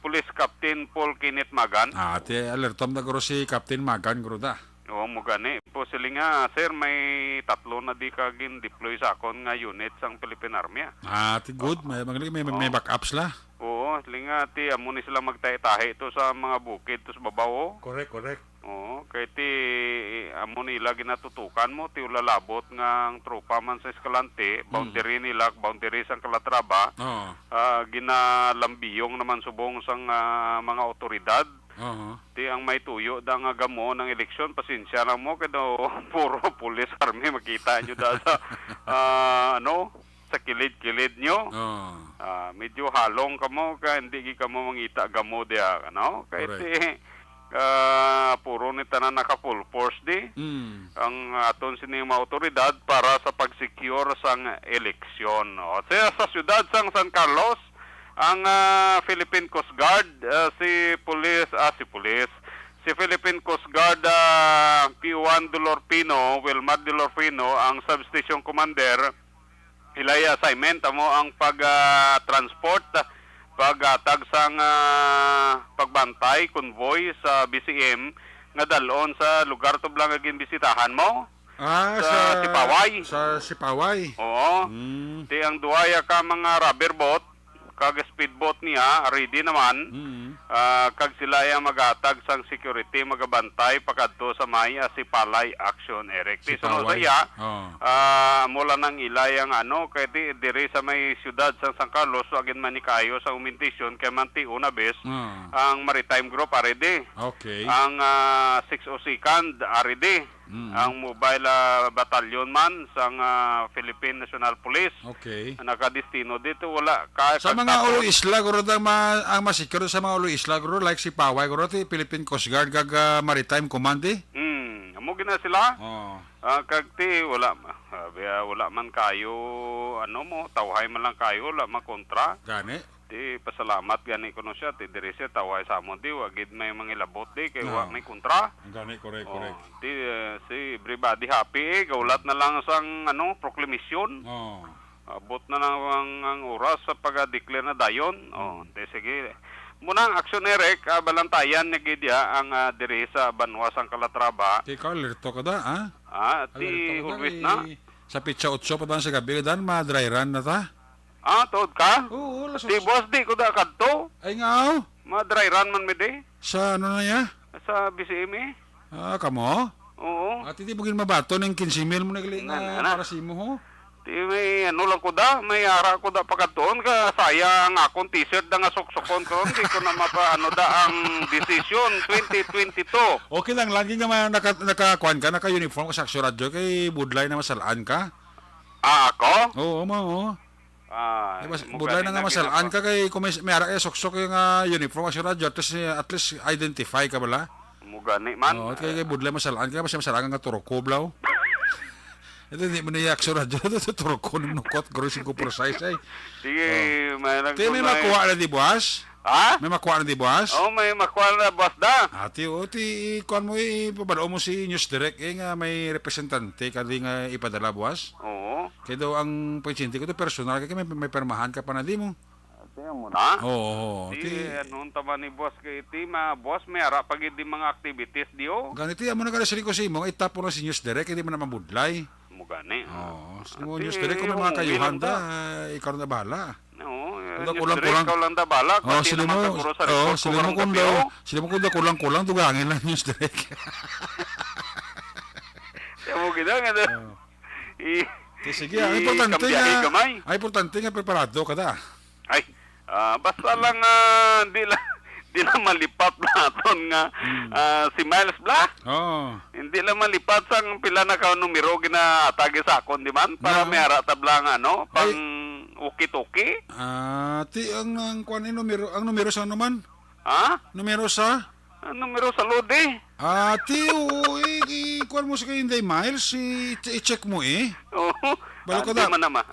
Police Captain Paul Kenneth Magan. Ti alertom na guro si Captain Magan guro da. Mo gani. Po sila nga, sir, may tatlo na di kagin deploy sa akon nga unit sang Philippine Army. Ti good. May backups la. Oo, sila nga, ti amo ni sila magtahi-tahi to sa mga bukid, to sa babaw. Correct. Kaya ti amo nila ginatutukan mo, ti ulalabot nga ang tropa man sa Escalante, boundary nila, boundary sang Calatrava, ginalambiyong naman subong sang mga otoridad. Ti ang may tuyo da nga gamo ng eleksyon, pasensya na mo kado puro police army makita nyo da sa sa kilid-kilid nyo. Medyo halong kamo ka hindi ka mo mangita gamo dia kaya ti puro ni tanan naka full force di ang aton sini mga otoridad para sa pag-secure sang eleksyon. Sa syudad sang San Carlos ang Philippine Coast Guard si Philippine Coast Guard P1 Dolorpino, Wilmar Dolorpino ang substation commander. Ilay assignment mo ang pag-transport paghatag sang pagbantay convoy sa BCM nga dalon sa lugar to blang gin bisitahan mo. sa Sipaway. Sa Sipaway. Oo. Di ang duaya ka mga rubber boat, kag speedboat niya, ready naman. Kag sila yung magatag sang security, magabantay pagkadto sa may Sipalay Action Eric. Di sunod Sipaway. saya, Oh. mula nang ilay ang kay diri sa may siyudad sa San Carlos, agin man ni kayo sa umintisyon, kay manti una bes, ang Maritime Group ready. Okay. Ang 602nd ready. Ang mobile batalyon man sang Philippine National Police. Okay. Nakadestino dito wala ka Sa mga ulo isla guro ang masikero sa mga ulo isla guro like si Paway guro ti Philippine Coast Guard kag Maritime Command eh. Amo gina sila. Oh. Kag ti wala wala man kayo mo tawhay man lang kayo wala makontra. Gani. Ti pasalamat gani kuno siya ti diri siya tawhay sa amon di wagid may mangilabot di kay wa may kontra. Gani correct. Ti si everybody happy gaulat na lang sang proclamation. Oh. Abot na lang ang oras sa pag-declare na dayon. Di sige. Muna ang aksyon ni Rek, balantayan ni Gidya ang diri sa Banwa sang Calatrava. Ti ka alerto ka da, ha? Ti always na. Sa pitsa 8 pa dan sa gabi dan ma-dry run na ta. Tuod ka? Oo, Ti boss di ko da kadto. Ay nga. Ma-dry run man mi di. Sa ano na ya? Sa BCM. Kamo? Oo. At hindi mo mabato ng 15,000 mo nagali nga para si mo ho. Ti may lang ko da, may ara ko da pagkatoon ka sayang akong t-shirt da nga suksukon ko hindi ko na mapaano da ang decision 2022. Okay lang, lagi nga nakakuan ka, naka-uniform ka sa Aksyon Radio kay budlay na masalaan ka. Ako? Oo, oo. Budlay na nga masalaan ka kay kung may ara kay suksok yung uniform Aksyon Radio, at least identify ka bala. Mugani man. Oo, kay budlay masalaan ka, basta masalaan ka turoko blaw. Ito hindi mo na yung Aksyon Radio, ito turoko ng nukot, grossing ko precise ay. Sige, may may makuha na di buwas? Ha? May makuha na di buwas? May makuha na boss da. Ati, kuhan mo ipabalo mo si News Direct, nga may representante ka di nga ipadala buwas? Oo. Kaya daw ang pasyente ko to personal kaya may permahan ka pa na di mo. Ate mo na? Oo. Di, anong tama ni boss kay ti, boss, may ara pag di mga activities di o. Ganito, amo na kalasali ko si mo, itapo na si News Direct, hindi mo na mabudlay. Mugani. Oo. Mo News Direct, kung may mga kayuhan da, ikaw na bahala. Oo. Kulang-kulang. Ikaw lang da balak. Oo, sila mo kung kulang-kulang, dugangin lang News Direct. Kaya mo gina nga da. Sige, ang importante nga preparado ka da. Ay, basta lang di lang malipat naton nga si Miles Black. Oo. Hindi lang malipat sang pila na ka numero gina atagi sa akon di man para may ara tablang pang uki-tuki. Ang kuan numero, ang numero sa naman? Ha? Numero sa? Numero sa lodi. Kuan mo sa kay Inday Miles, i-check mo Oo. Balo ka da.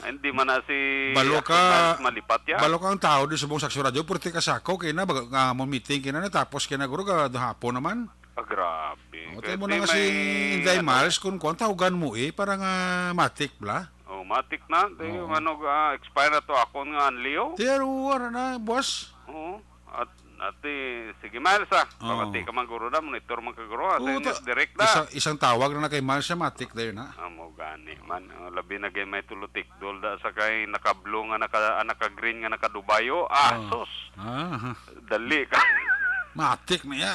Hindi man na si Balo ka. malipat ya. Balo ka ang tao di sa buong Aksyon Radio, purti ka sako kay na nga mo meeting kay na tapos kay na guro ka hapon naman. Grabe. Tayo mo na nga si Inday Miles kung tawagan mo para nga matik bla. Matik na. Tayo expire na to ako nga anliyo. Pero na boss. Oo. Sige Miles pagati ka man guro na, monitor man ka guro. Direct na. Isang tawag na kay Miles siya matik dayon na. Amo gani man. Labi na gay may tulutik dol da sa kay naka-blue nga naka-green nga naka-dubayo. Sus. Dali ka. Matik na ya.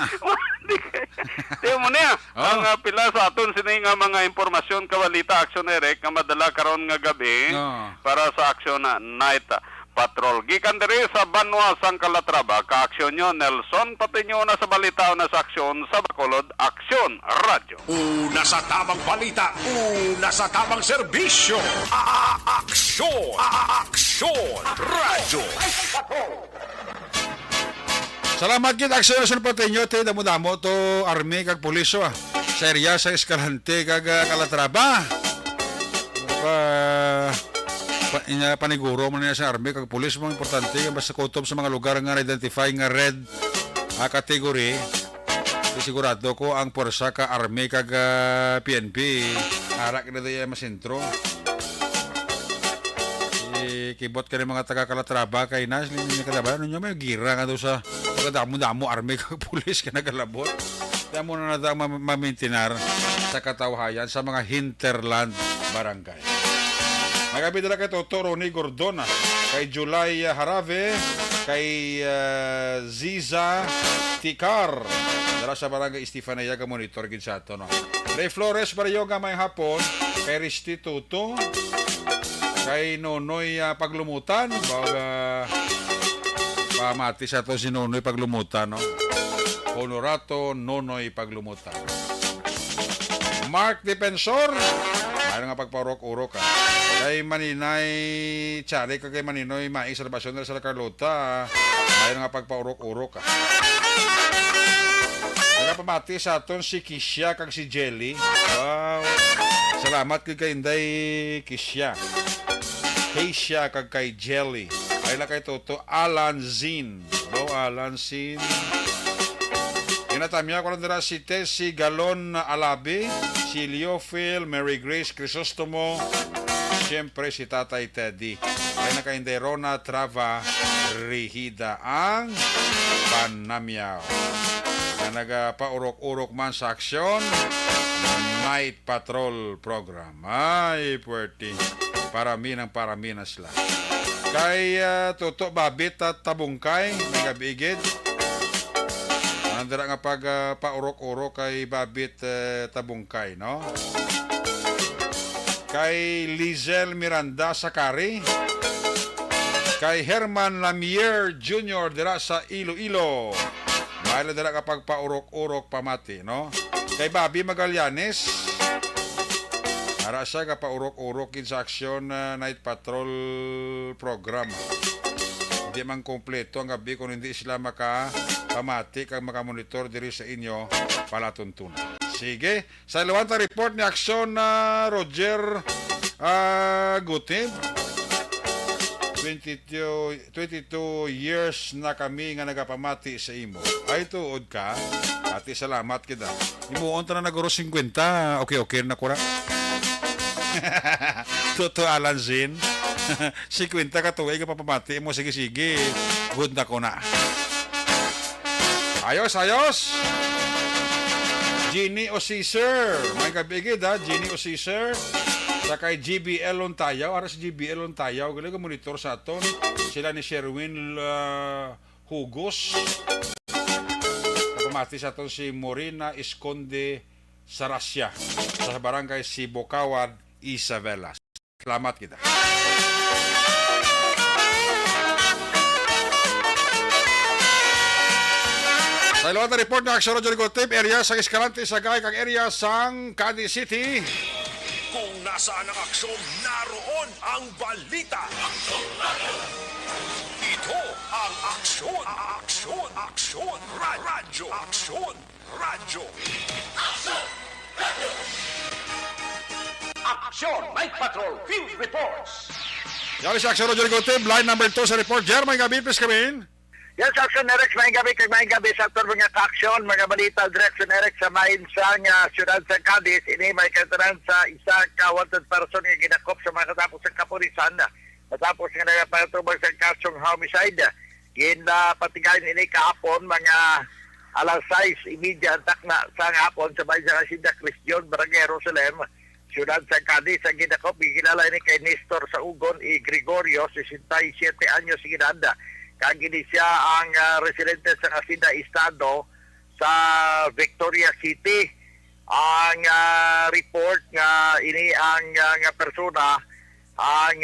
Tiyo mo niya. Ang pila sa aton sini nga mga impormasyon kabalita Aksyon Eric nga madala karon nga gabi para sa Aksyon Night Patrol. Gikan diri sa Banwa sang Calatrava, ka-aksyon nyo Nelson, pati nyo na sa balita na sa aksyon sa Bacolod, Aksyon Radio. Una sa tamang balita, una sa tamang serbisyo. Aksyon! Aksyon! Radio! Salamat gid Aksyon sa patinyo te damo-damo to army kag puliso sa area sa Escalante kag Calatrava. Paniguro mo na sa army kag pulis mo importante basta kutob sa mga lugar nga identify nga red category. Sigurado ko ang puwersa ka army kag PNP arak na daya masentro. Kibot ka ng mga taga Calatrava kay Nas ni Calatrava ninyo may gira nga daw sa damo-damo army kag pulis ka nagalabot. Kaya muna na daw mamintinar sa katawahayan sa mga hinterland barangay. Magabi dala kay Toto Ronnie Gordona, kay July Harave, kay Ziza Tikar, dala sa barangay Estefanía ka monitor gid sa ato no. Ray Flores Baryoga may hapon, kay Risti Tuto, kay Nonoy Paglumutan, baga pamati sa to si Nonoy Paglumutan no. Honorato Nonoy Paglumutan. Mark Defensor, mayroon nga pagpaurok-urok ka. Kay Maninay Chari, kay Maninoy Mai Salvacion de Sala Carlota, mayroon nga pagpaurok-urok ka. Nagapamati sa aton si Kisha kag si Jelly. Wow. Salamat kay Inday Kisha. Kisha kag kay Jelly. Ay lang kay Toto Alan Zin. Hello Alan Zin. Inatamya ko lang dira si Tessie Galon Alabi, si Leophil, Mary Grace Crisostomo, siyempre si Tatay Teddy. Ay nakainday Rona Trava Rihida ang Panamyaw. Na nagapaurok-urok man sa aksyon, Night Patrol Program. Ay, puwerti. Parami ng parami na sila. Kay Toto Babit at Tabungkay, may gabigid. Andara nga pag paurok-urok kay Babit Tabungkay, no? Kay Lizel Miranda Sakari, kay Herman Lamier Jr. dira sa Iloilo. Mahal dira kapag paurok-urok pamati, no? Kay Bobby Magallanes, ara siya ka paurok-urok sa aksyon Night Patrol Program. Hindi man kompleto ang gabi kung hindi sila pamati kang makamonitor diri sa inyo palatuntunan. Sige, sa ilawanta report ni aksyon na Roger Gutib. 22 years na kami nga nagapamati sa imo. Ay tuod ka, ati salamat kita. Imuon ta na naguro 50. Okay na kura. Toto Alan Zin. 50 ka tuway ka papamati mo. Sige. Good na ko na. Ayos. Ginny o Caesar. May kabigid ha, Ginny o Caesar. Sa kay GBL Ontayaw. Aras GBL Ontayaw. Galing ka monitor sa aton. Sila ni Sherwin Hugos. Napamati sa aton si Morena Esconde Sarasya. Sa barangay si Bocawad, Isabela. Salamat kita. Sa ilawat na report na aksyon Rodrigo Tip, area sa Escalante, Sagay, kag area sang Cadiz City. Kung nasaan ang aksyon, naroon ang balita. Ito ang aksyon, radyo. Aksyon, Night Patrol, Field Reports. Yari sa aksyon Rodrigo Tip, line number 2 sa report. Jeremy Gabi, please come in. Yes, Action Eric, may gabi sa turbo nga aksyon, mga balita, Direction Eric sa mainsang siyudad sa Cadiz, ini may katanan sa isang wanted person nga ginakop sa mga katapos ng kapulisan, matapos nga nagpatubag sa kasong homicide, patigayin ini kahapon, mga alas 6:30 antak na sa hapon sa bayan sa Hacienda Cristian, Barangay Jerusalem, siyudad sa Cadiz, ang ginakop, gikilala ini kay Nestor sa Ugon y Gregorio, 67 anyos ginanda. Kagini siya ang residente sa Hacienda Estado sa Victoria City. Ang report nga ini ang persona ang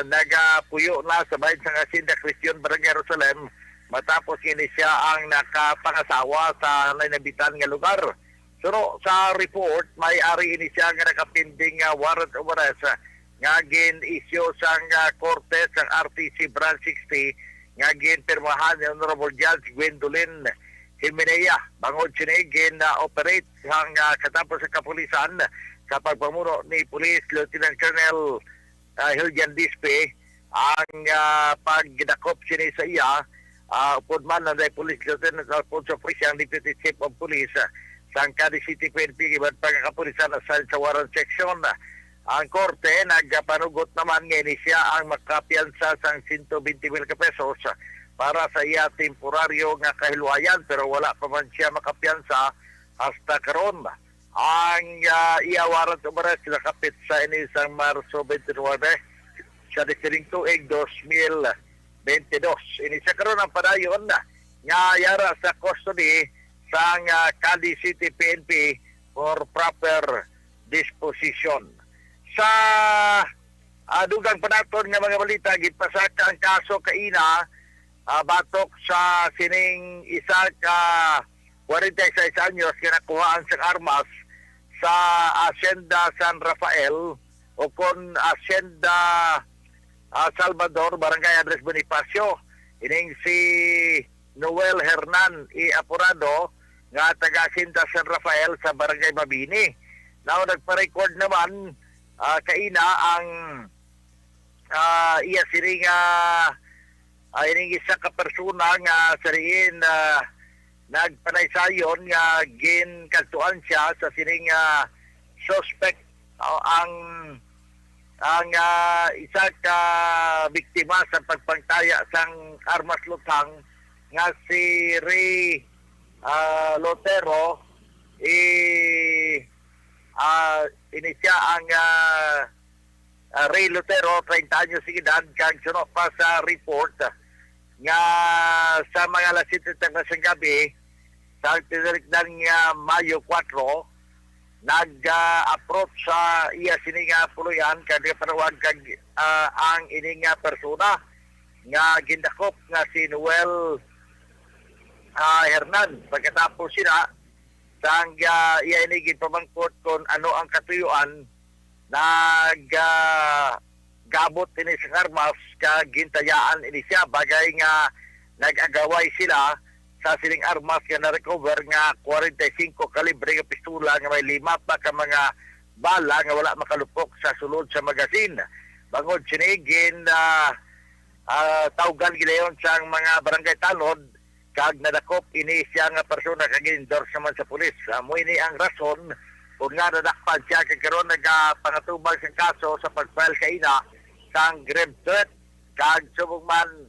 nagapuyo na sa bayan sa Hacienda Cristian, Barangay Jerusalem matapos ini siya ang nakapangasawa sa nainabitan nga lugar. Pero sa report may ari ini siya nga nakapinding warrant of arrest nga gin-issue sang korte sang RTC Branch 60 nga ginpirmahan ni Honorable Judge Gwendolyn Jimenea bangod sinigin na operate ang katapos sa kapulisan sa pagpamuno ni Police Lieutenant Colonel Hiljan Dispe ang pagdakop sini sa iya upod man na Police Lieutenant Alfonso Puig ang Deputy Chief of Police sa Cadiz City PNP iba't pagkapulisan sa Sawaran Section. Ang korte nagpanugot naman ngayon siya ang makapiyansa sang 120,000 pesos para sa iya temporaryo nga kahilwayan pero wala pa man siya makapiyansa hasta karon ang iawaran sa maras nakapit sa inisang Marso 29 sa disiling tuig 2022. Ini sa karon ang padayon nga yara sa custody sa Cadiz City PNP for proper disposition. Sa dugang panaton nga mga balita, gitpasaka ang kaso kaina batok sa sining isa ka 46 anyos kinakuhaan sa armas sa Hacienda San Rafael o kon Hacienda Salvador, Barangay Andres Bonifacio. Ining si Noel Hernan I. Apurado nga taga Hacienda San Rafael sa Barangay Mabini. Now nagpa-record naman kaina ang iya siring ining isa ka persona nga sariin nagpanaysayon nga ginkagtuan siya sa sining suspect ang isa ka biktima sa pagpangtaya sang armas lutang nga si Ray Lotero ini siya ang Ray Lotero, 30 anyos si edad, kang sunod pa sa report nga sa mga alas 7 ng gabi sa tinarikdan nga Mayo 4 nag-approach sa iya sininga puluyan kaya panawag kag ang ininga persona nga gindakop nga si Noel Hernan. Pagkatapos sila sang iya inigin pamangkot kung ano ang katuyuan gabot ini sa armas ka gintayaan ini siya bagay nga nag-agaway sila sa siling armas nga na-recover nga 45 kalibre nga pistola nga may 5 pa ka mga bala nga wala makalupok sa sulod sa magasin. Bangod sinigin tawgan gilayon sa mga barangay tanod kag nadakop ini siya nga persona kag endorse naman sa pulis. Mo ini ang rason kung nga nadakpan siya kagkaroon nagpangatubag sa kaso sa pag-file kaina sang grave threat kag subong man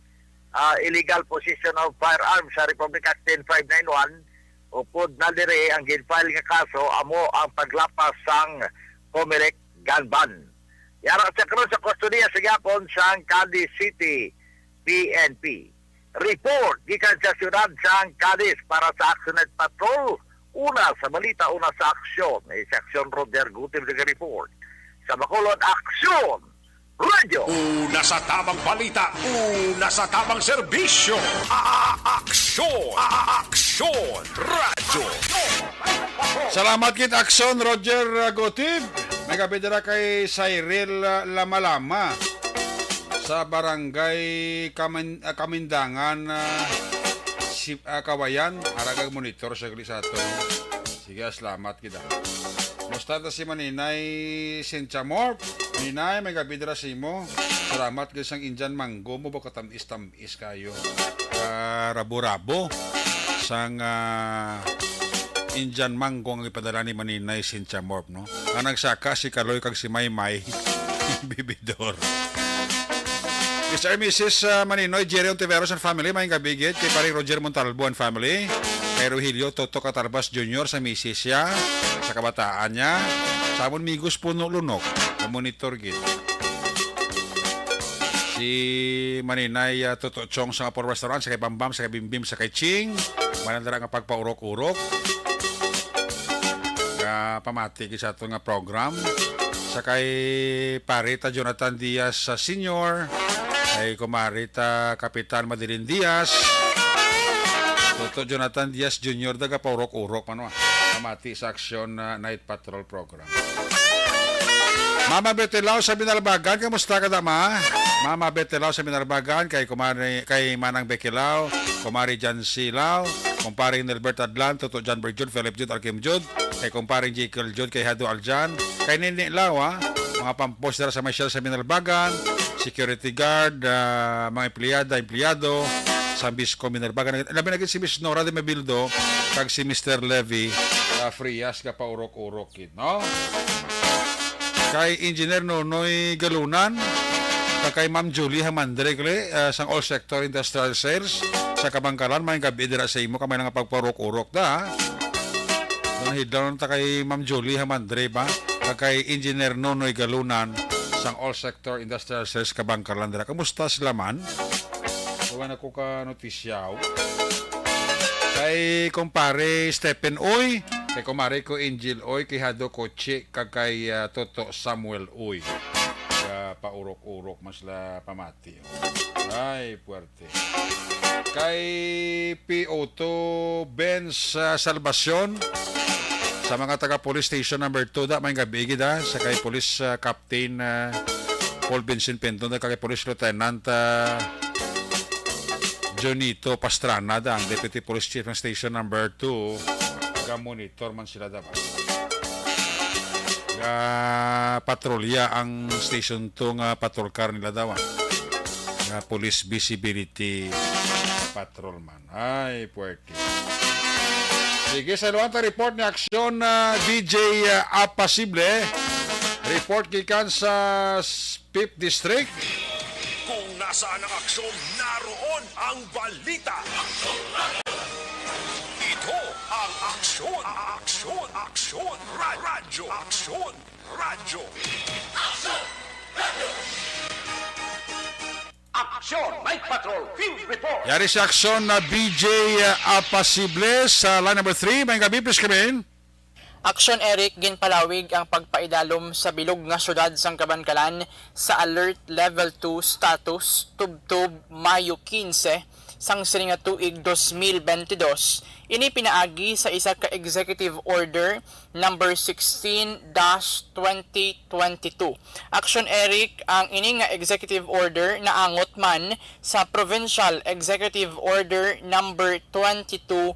illegal possession of firearms sa Republic Act 10591 upod na dire ang gin-file nga kaso amo ang paglapas sang Comelec gun ban. Yara sa karon sa kustodiya sa Gapon sang Cadiz City PNP. Report gikan sa syudad sang Cadiz para sa Action and Patrol. Una sa balita, una sa aksyon. Sa aksyon Roger Gutim nag-report. Sa Bacolod, aksyon! Radio! Una sa tamang balita, una sa tamang serbisyo. Aksyon! Aksyon! Radyo! Salamat kit Aksyon Roger Gotib. May kapitira kay Cyril Lamalama sa barangay Kamindangan Kawayan, aragag monitor sa Glisato. Sige, salamat kita. Musta si Maninay Sinchamor. Maninay, may kapidra si mo. Salamat ka sang Indian Mango mo. Baka tamis-tamis kayo. Rabo-rabo. Sang Indian Mango ang ipadala ni Maninay Sinchamor, no? Ang nagsaka si Kaloy kag si Maymay. Bibidor. Mr. and Mrs. Maninoy, Jerry Ontiveros and family, may kabigit kay paring Roger Montalbo and family, kay Rogelio Toto Catarbas Jr. sa misis siya, sa kabataan niya, sa amon migos puno lunok, na monitor git. Si Maninay Toto Chong sa Apor Restaurant, sa kay Bambam, sa kay Bimbim, sa kay Ching, manandara nga pagpaurok-urok, pamati sa ito nga program, sa kay Parita Jonathan Diaz sa Senior, kay Kumarita Kapitan Madirin Diaz, Toto Jonathan Diaz Jr. daga paurok-urok pamati sa Aksyon Night Patrol program. Mama Betelao sa Binalbagan, kamusta ka dama? Mama Betelao sa Binalbagan, kay Manang Bekilao, Kumari Jan Silao, kumparing Nelbert Adlan, Toto John Berjud, Philip Jud, Arkim Jud, kay kumparing Jekyll Jud, kay Hado Aljan, kay Nini Lawa, mga pamposter sa Michelle sa Binalbagan, security guard, mga empleyado, sa Bisco Binalbagan. Labi na si Miss Nora de Mebildo, kag si Mr. Levy, Frias, ka paurok-urok kid, no? Kay Engineer Nonoy Galunan, kay Ma'am Julie Hamandre, sang All Sector Industrial Sales, sa Kabangkalan, may gabi dira sa imo, kamay nga pagpaurok-urok da, Manahidlaw na ta kay Ma'am Julie Hamandre ba? Kay Engineer Nonoy Galunan sang All Sector Industrial Sales Kabangkalan. Kamusta sila man? Huwag ako ka notisyaw. Kay kumpare Stephen Oy, kay kumare ko Angel Oy, kay Hado Koche, kay Toto Samuel Oy. Paurok-urok mas la pamati. Ay, puwerte. Kay P.O.2 Benz Salvacion, sa mga taga Police Station number 2 may gabi gida, sa kay Police Captain Paul Vincent Penton, kay Police Lieutenant Jonito Pastrana, ang Deputy Police Chief ng Station number 2, monitor man sila dapat. Patrolya ang Station 2 nga patrol car nila daw. Police Visibility Patrolman. Ay, puwerte. Sige, sa luwanta report ni aksyon DJ Apasible. Report gikan sa 5th District. Kung nasaan ang aksyon, naroon ang balita. Ito ang aksyon, radyo. Aksyon, Night Patrol, Field Report. Yari sa aksyon na BJ Apasible sa line number 3. May gabi, please come in. Aksyon Eric, ginpalawig ang pagpaidalom sa bilog nga syudad sang Kabangkalan sa Alert Level 2 status tubtub Mayo 15 sang sininga tuig 2022. Ini pinaagi sa isa ka Executive Order number 16-2022. Action Eric, ang ini nga Executive Order naangot man sa Provincial Executive Order number 22-18.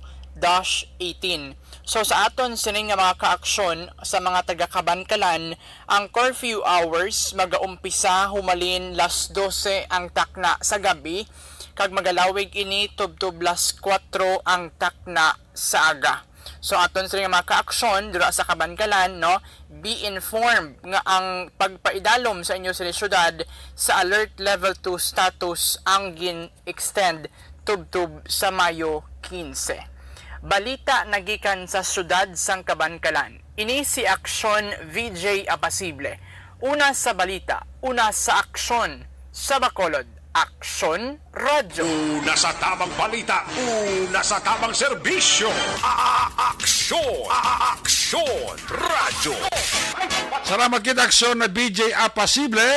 So sa aton sining nga mga kaaksyon sa mga taga-Kabangkalan, ang curfew hours magaumpisa humalin las 12 ang takna sa gabi, kag magalawig ini tubtub las 4 ang takna sa aga. So aton sining nga mga kaaksyon dira sa Kabangkalan, no, be informed nga ang pagpaidalom sa inyo sa syudad sa Alert Level 2 status ang gin-extend tubtub sa Mayo 15. Balita nagikan sa syudad sang Kabangkalan. Ini si Aksyon VJ Apasible. Una sa balita, una sa aksyon sa Bacolod. Aksyon Radyo. Una sa tamang balita, una sa tamang serbisyo. Aksyon Radyo. Salamat kit aksyon na BJ Apasible.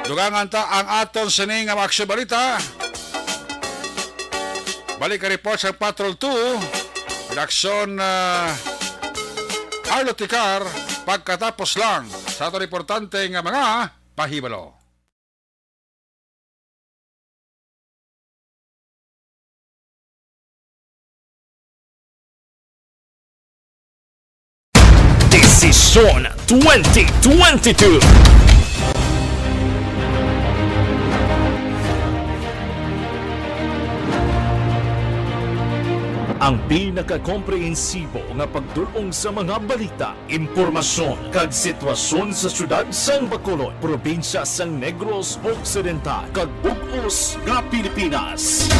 Dugangan ta ang aton sining nga aksyon balita. Balik ka report sa Patrol 2. Reaksyon Arlo Ticar pagkatapos lang sa ato importante nga mga pahibalo. Desisyon 2022. Ang pinaka-komprehensibo nga pagdulong sa mga balita, impormasyon kag sitwasyon sa syudad sang Bacolod, probinsya sang Negros Occidental kag bug-os nga Pilipinas.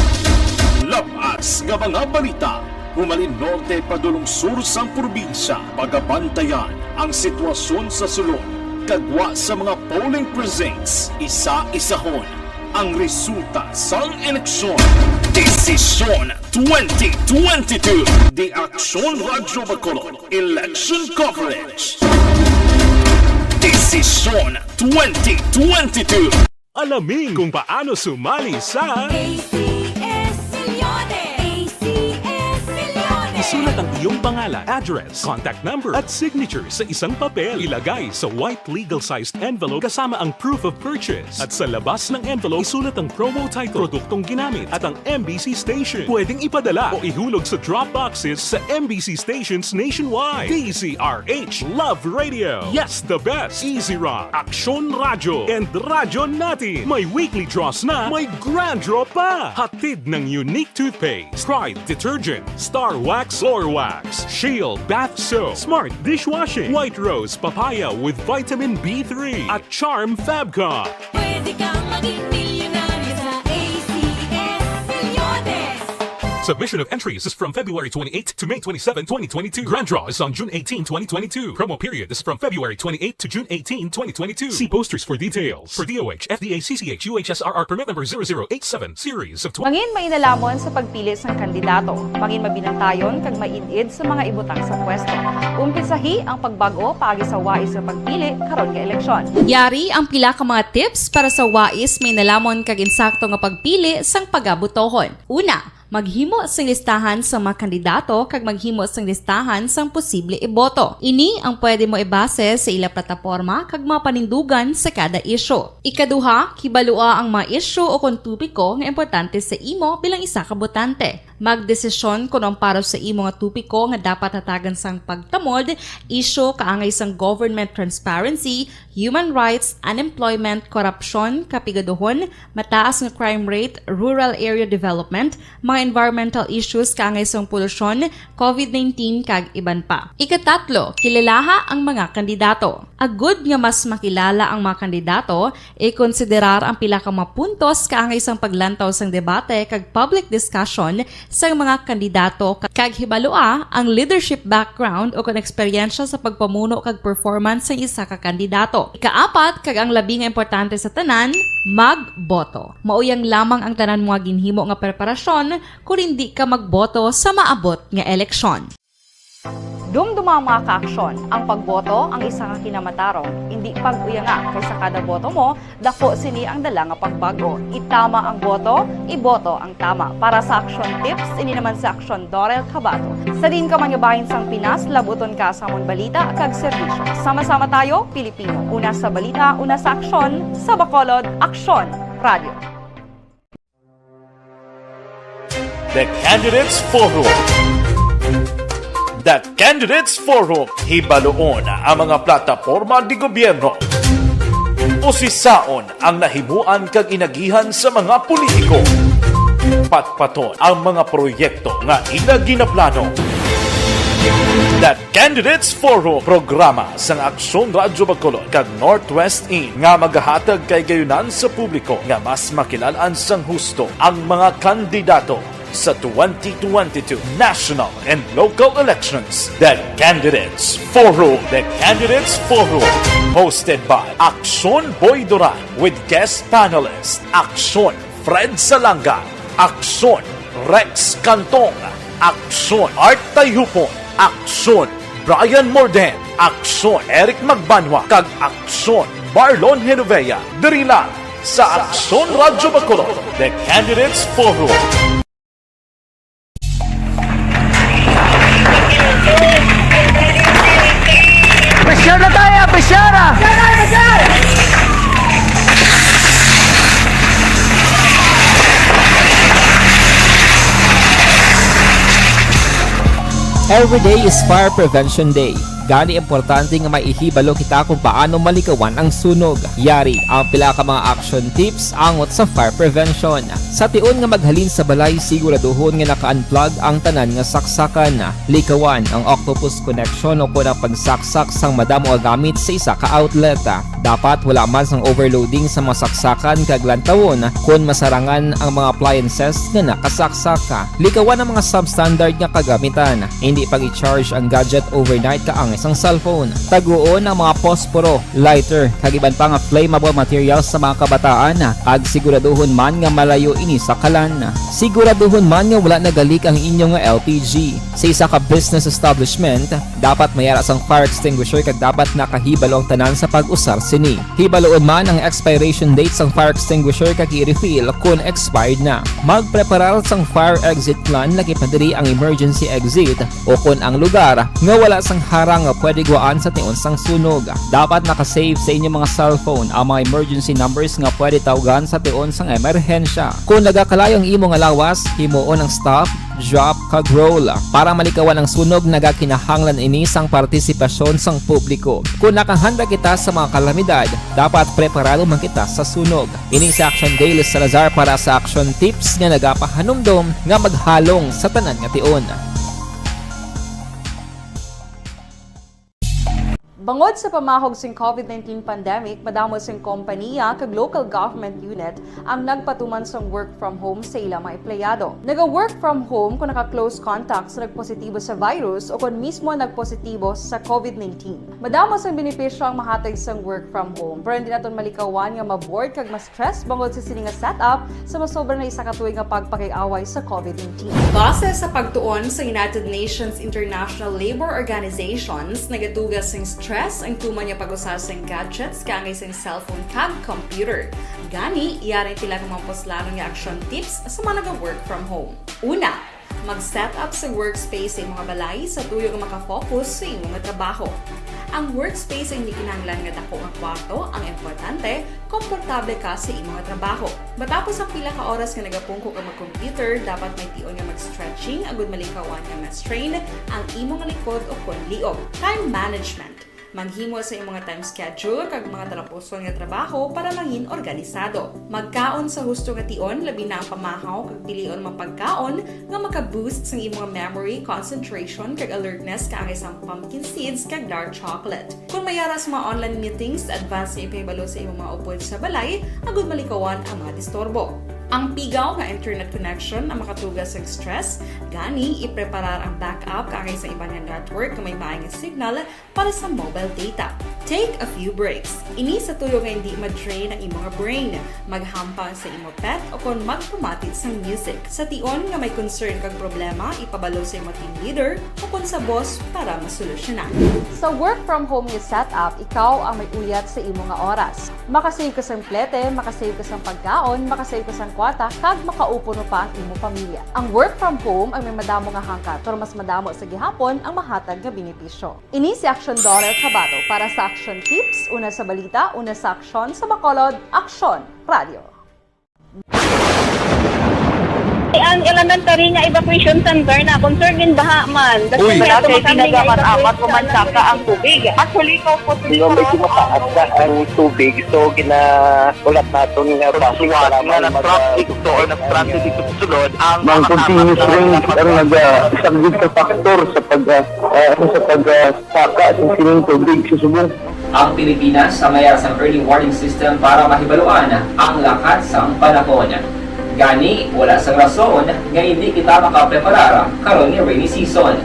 Labas nga mga balita, humalin norte padulong sur sang probinsya, pagabantayan ang sitwasyon sa sulod, kagwa sa mga polling precincts, isa-isahon ang resulta sang eleksyon. Desisyon 2022. The Aksyon Radyo Bacolod Election Coverage. Desisyon 2022. Alamin kung paano sumali sa Isulat ang iyong pangalan, address, contact number at signature sa isang papel. Ilagay sa white legal-sized envelope kasama ang proof of purchase. At sa labas ng envelope, isulat ang promo title, produktong ginamit at ang MBC station. Pwedeng ipadala o ihulog sa drop boxes sa MBC stations nationwide. DZRH Love Radio. Yes, the best. Easy Rock, Aksyon Radyo, and Radyo Natin. May weekly draws na, may grand draw pa. Hatid ng unique toothpaste, Pride Detergent, Star Wax Floor Wax, Shield Bath Soap, Smart Dishwashing, White Rose Papaya with Vitamin B3 at Charm Fabcon. Pwede kang maging milyonaryo sa ACS Milyones. Submission of entries is from February 28 to May 27, 2022. Grand draw is on June 18, 2022. Promo period is from February 28 to June 18, 2022. See posters for details. For DOH, FDA, CCH, UHSRR permit number 0087, series of Mangin may nalamon sa pagpili sang kandidato. Mangin mabinantayon kag mainid sa mga ibutang sa pwesto. Umpisahi ang pagbago paagi sa wais sa pagpili karon nga eleksyon. Yari ang pila ka mga tips para sa wais may nalamon kag insakto nga pagpili sang pagabutohon. Una, maghimo sang listahan sa mga kandidato kag maghimo sang listahan sang posible iboto. Ini ang pwede mo ibase sa ila plataporma kag mga panindugan sa kada isyu. Ikaduha, kibalua ang mga isyu o kung tupiko nga importante sa imo bilang isa ka botante. Magdesisyon kung ang para sa imo nga tupiko nga dapat hatagan sang pagtamod, isyu kaangay sang government transparency, human rights, unemployment, korupsyon, kapigaduhon, mataas nga crime rate, rural area development, mga environmental issues kaangay sang polusyon, COVID-19 kag iban pa. Ikatatlo, kilalaha ang mga kandidato. Agud nga mas makilala ang mga kandidato, i-konsiderar ang pila ka mga puntos kaangay sang paglantaw sang debate kag public discussion sang mga kandidato kag hibalua ang leadership background o kon eksperyensya sa pagpamuno kag performance sa isa ka kandidato. Ikaapat kag ang labi nga importante sa tanan, magboto. Mauyang lamang ang tanan mga ginhimo nga preparasyon kung hindi ka magboto sa maabot nga eleksyon. Dumduma ang mga kaaksyon. Ang pagboto ang isa ka kinamatarong. Hindi pag-uya nga kaysa kada boto mo, dako sini ang dala nga pagbago. Itama ang boto, iboto ang tama. Para sa action tips, ini naman sa action Dorel Cabato. Sa din ka man bahin sang Pinas, labuton ka sa among balita kag serbisyo. Sama-sama tayo, Pilipino. Una sa balita, una sa aksyon, sa Bacolod, Aksyon Radio. The Candidates Forum. The Candidates Forum. Hibaluon ang mga plataporma di gobyerno. Usisaon ang nahimuan kag inagihan sa mga politiko. Patpaton ang mga proyekto nga ila ginaplano. The Candidates Forum, programa sang Aksyon Radyo Bacolod kag Northwest In nga magahatag kay gayunan sa publiko nga mas makilalaan sang husto ang mga kandidato sa 2022 national and local elections. The Candidates Forum. The Candidates Forum. Hosted by Aksyon Boy Duran with guest panelists Aksyon Fred Salanga, Aksyon Rex Cantong, Aksyon Art Tayupon, Aksyon Brian Morden, Aksyon Eric Magbanwa, kag Aksyon Marlon Genovea. Diri lang sa Aksyon Radyo Bacolod. The Candidates Forum. Presyar na tayo! Presyar na! Every day is Fire Prevention Day. Gani importante nga maihibalo kita kung paano malikawan ang sunog. Yari ang pila ka mga action tips angot sa fire prevention. Sa tion nga maghalin sa balay, siguraduhon nga naka-unplug ang tanan nga saksakan. Likawan ang octopus connection o kung ang pagsaksak sang madamo nga gamit sa isa ka outlet. Dapat wala man sang overloading sa mga saksakan kag lantawon kung masarangan ang mga appliances nga nakasaksaka. Likawan ang mga substandard nga kagamitan. Hindi pag i-charge ang gadget overnight kaang isang cellphone. Taguon ang mga posporo, lighter, kag iban pa nga flammable materials sa mga kabataan. Ag siguraduhon man nga malayo ini sa kalan. Siguraduhon man nga wala nagalik ang inyong LPG. Sa isa ka business establishment, dapat mayara sang fire extinguisher kag dapat nakahibalo ang tanan sa pag-usar sini. Hibaloon man ang expiration date sang fire extinguisher kag i-refill kung expired na. Magpreparar sang fire exit plan lagi padiri ang emergency exit o kung ang lugar nga wala sang harang nga pwede guwaan sa tion sang sunog. Dapat nakasave sa inyong mga cellphone ang mga emergency numbers nga pwede tawagan sa tion sang emerhensya. Kung nagakalayo ang imong lawas, himuon ang stop, drop, kag roll. Para malikawan ang sunog, nagakinahanglan ini sang partisipasyon sang publiko. Kung nakahanda kita sa mga kalamidad, dapat preparado man kita sa sunog. Ini sa Action Daily Salazar para sa action tips nga nagapahanumdom nga maghalong sa tanan nga tion. Bangod sa pamahog sing COVID-19 pandemic, madamo sing kompanya kag local government unit ang nagpatuman sang work from home sa ilang mga empleyado. Naga-work from home kung naka-close contacts sa nagpositibo sa virus o kung mismo nagpositibo sa COVID-19. Madamo sang benepisyo ang mahatag sang work from home, pero hindi naton malikawan nga ma-bored kag ma-stress bangod sa sini nga setup sa masobra na isa ka tuig nga pagpakiaway sa COVID-19. Base sa pagtuon sa United Nations International Labor Organizations, nagatugas sing stress ang tuman niya pag-usar sing gadgets kangay sing cellphone kag computer. Gani, iyari tila ng mga poslanong nga action tips sa mga nag-work from home. Una, mag-set up sa workspace sa mga balay sa tuyo nga makafocus sa imong nga trabaho. Ang workspace ay hindi kinahanglan nga dako nga kwarto, ang importante, komportable ka sa imong nga trabaho. Matapos ang pila ka oras nga nagapungko ka mag-computer, dapat may tion nga mag-stretching agud malikawan nga ma-strain ang imong likod o kon liog. Time management. Manghimo sa imong mga time schedule kag mga talapuson nga trabaho para mangin organisado. Magkaon sa husto nga tion, labi na ang pamahaw kag pilion mapagkaon nga maka-boost sa imong memory, concentration kag alertness kaangay sang pumpkin seeds kag dark chocolate. Kung mayara sa mga online meetings, advance sa ipahibalo sa imong mga upod sa balay, agud malikawan ang mga disturbo. Ang pigaw nga internet connection ang makatugas sa stress, gani ipreparar ang backup kaangay sa ibang nga network na may maayong signal para sa mobile data. Take a few breaks. Ini sa tuyo nga hindi ma-drain ang imong brain, maghampang sa imong pet o kung magpumatit sa music. Sa tion nga may concern kag problema, ipabalo sa imong team leader o kung sa boss para masolusyonan. Sa work from home nga setup, ikaw ang may uyat sa imong nga oras. Makasave ka sang plete, makasave ka sang pagkaon, makasave ka sang kwata, kag makaupo no pa ang imong pamilya. Ang work from home ay may madamo nga hangkat, pero mas madamo sa gihapon ang mahatag nga benepisyo. Ini si Action Dorel Cabato para sa Action Tips, una sa balita, una sa aksyon sa Bacolod, Aksyon Radio. Ang elementary nga evacuation center na concern din baha man. Uy, kasi pinagamat-amat kumansaka ang tubig. Actually, po medyo mataas na ang tubig. So, ginaulat natin nga Pasuwat nga nag-traffic to or nag-traffic dito sa sulod ang mga continuous rain ang nag-subject sa factor sa pagsaka sa sining tubig sa subong. Ang Pilipinas sa mayroon sa early warning system para mahibaluan ang lakat sa panahon. Gani, wala sa rason nga hindi kita makapreparar karon ni rainy season.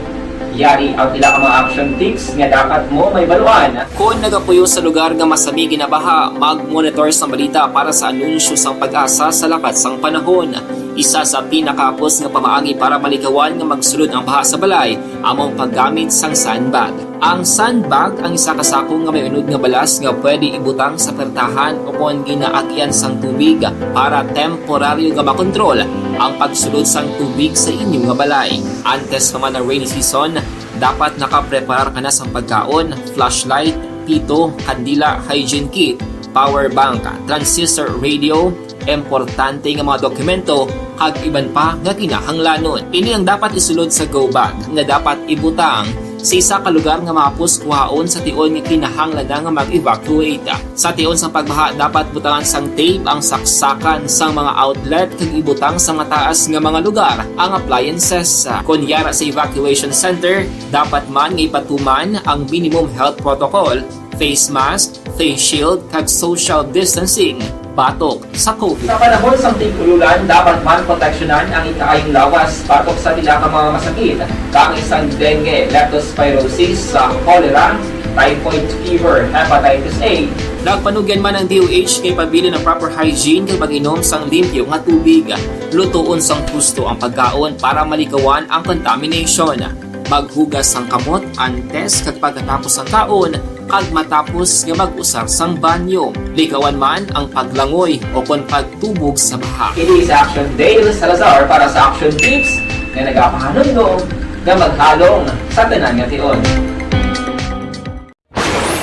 Yari ang pila ka mga action tips nga dapat mo may baluan. Kung nagapuyo sa lugar nga masabi ginabaha, mag-monitor sa balita para sa anunsyo sang pag-asa sa lakat sang panahon. Isa sa pinakapos nga pamaagi para malikawan nga magsulod ang baha sa balay, among paggamit sang sandbag. Ang sandbag ang isa kasakong nga may unod nga balas nga pwede ibutang sa pertahan o kung ginaagyan sang tubig para temporaryo nga makontrol ang pagsulod sang tubig sa inyong nga balay. Antes naman ng rainy season, dapat nakapreparar ka na sang pagkaon, flashlight, pito, kandila, hygiene kit, power bank, transistor radio, importante nga mga dokumento kag iban pa nga kinahanglanon. Ini ang dapat isulod sa go bag nga dapat ibutang sa isa ka lugar nga mapus kuhaon sa tion nga kinahanglan nga mag-evacuate. Sa tion sa pagbaha dapat butangan sang tape ang saksakan sang mga outlet kag ibutang sa mataas nga mga lugar ang appliances. Kunyara sa evacuation center, dapat man nga ipatuman ang minimum health protocol, face mask, face shield kag social distancing. Batok sa COVID. Sa panahon sa tigululan, dapat man proteksyonan ang ikaayong lawas batok sa nila ka mga masakit. Kang isang dengue, leptospirosis, cholera, typhoid fever, hepatitis A. Nagpanugyan man ang DOH kay pabili ng proper hygiene kay pag-inom sang limpyo nga tubig. Lutuon sang husto ang pagkaon para malikawan ang contamination. Maghugas sang kamot antes kag pagkatapos ang kaon kag matapos nga mag-usar sang banyo. Likawan man ang paglangoy o kon pagtubog sa baha. Ini sa Action Dale Salazar para sa Action Tips na nagapahanong nga maghalong sa tanan nga tion.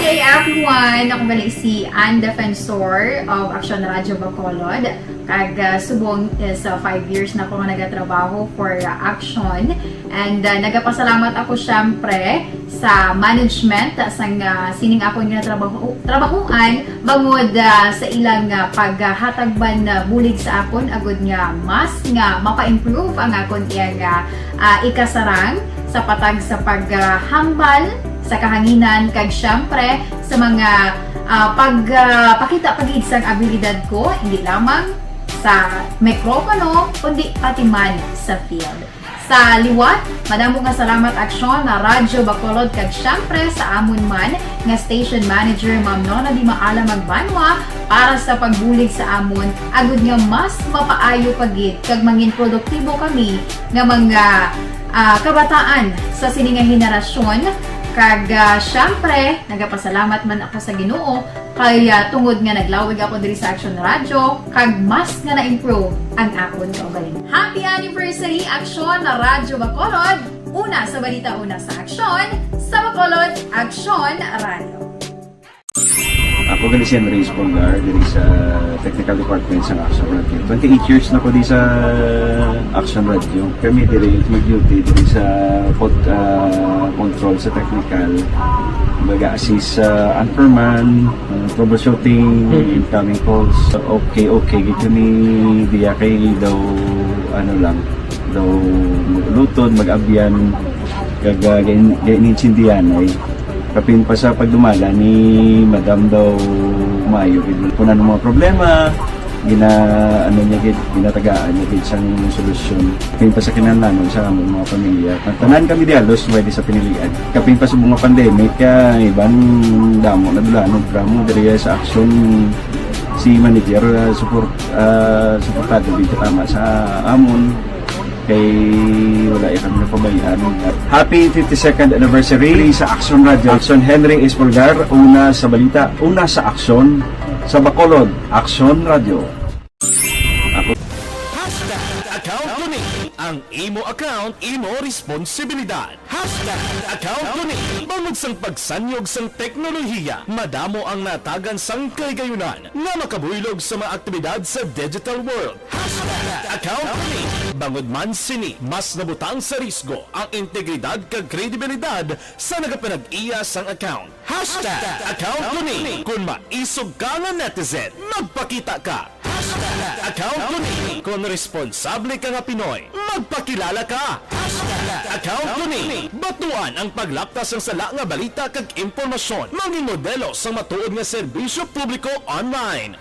Hey everyone! Ako balik si Ann Defensor of Action Radio Bacolod. Kag subong is 5 years na ako nga nagatrabaho for Action. And nagapasalamat ako syempre sa management sang sining ako nga trabahuan bangod sa ilang paghatagban bulig sa akon agud nga mas nga mapa-improve ang akon iyang ikasarang sa patag sa paghambal sa kahanginan kag syempre sa mga pagpakita pagid sang abilidad ko hindi lamang sa mikropono kundi pati man sa field. Sa liwat, madamo nga salamat aksyon na Radyo Bacolod kag syempre sa amon man nga station manager Ma'am Nona Di Maala Magbanwa para sa pagbulig sa amon agud nga mas mapaayo pagid kag mangin produktibo kami nga mga kabataan sa sining nga henerasyon kag syempre nagapasalamat man ako sa Ginoo kay tungod nga naglawig ako diri sa Action Radio kag mas nga na-improve ang akon kaugalingon. Happy anniversary Action na Radyo Bacolod! Una sa balita, una sa aksyon, sa Bacolod Action Radio. Ako gali si Andres Polgar diri sa Technical Department sa Action Radio. 28 years na ko di sa Action Radio. Kami diri mag-duty diri sa control sa technical. Mag-assist sa anchorman, troubleshooting, incoming calls. Okay, gito ni diya kay daw daw maglutod, mag-abyan, ganinsindihan ay kapin pa sa pagdumala ni Madam daw Mayo. Punan ng mga problema, ginatagaan niya isang solusyon. Kapin pa sa kinahanglan sa among mga pamilya. Tanan kami di halos pwede sa pinilian. Kapin pa sa mga pandemic, ibang damo na dulanog dramo diri sa action si manager suportado dito tama sa amon kay wala kami napabayaan. Happy 52nd anniversary sa Action Radio. Action Henry Espolgar, una sa balita, una sa aksyon sa Bacolod, Action Radio. Account ko ni ang imo account, imo responsibilidad. Account ko ni bangod sang pagsanyog sang teknolohiya, madamo ang natagan sang kaygayunan nga makabuylog sa mga aktibidad sa digital world. Account ko ni bangod man sini mas nabutang sa risgo ang integridad kag kredibilidad sa nagapanag-iya sang account. Account ko ni kung maisog ka nga netizen, magpakita ka. Account ko ni kung responsable ka nga Pinoy, magpakilala ka. Account ko ni batuan ang paglaptas ng sala nga balita kag impormasyon, maging modelo sa matuod nga serbisyo publiko online.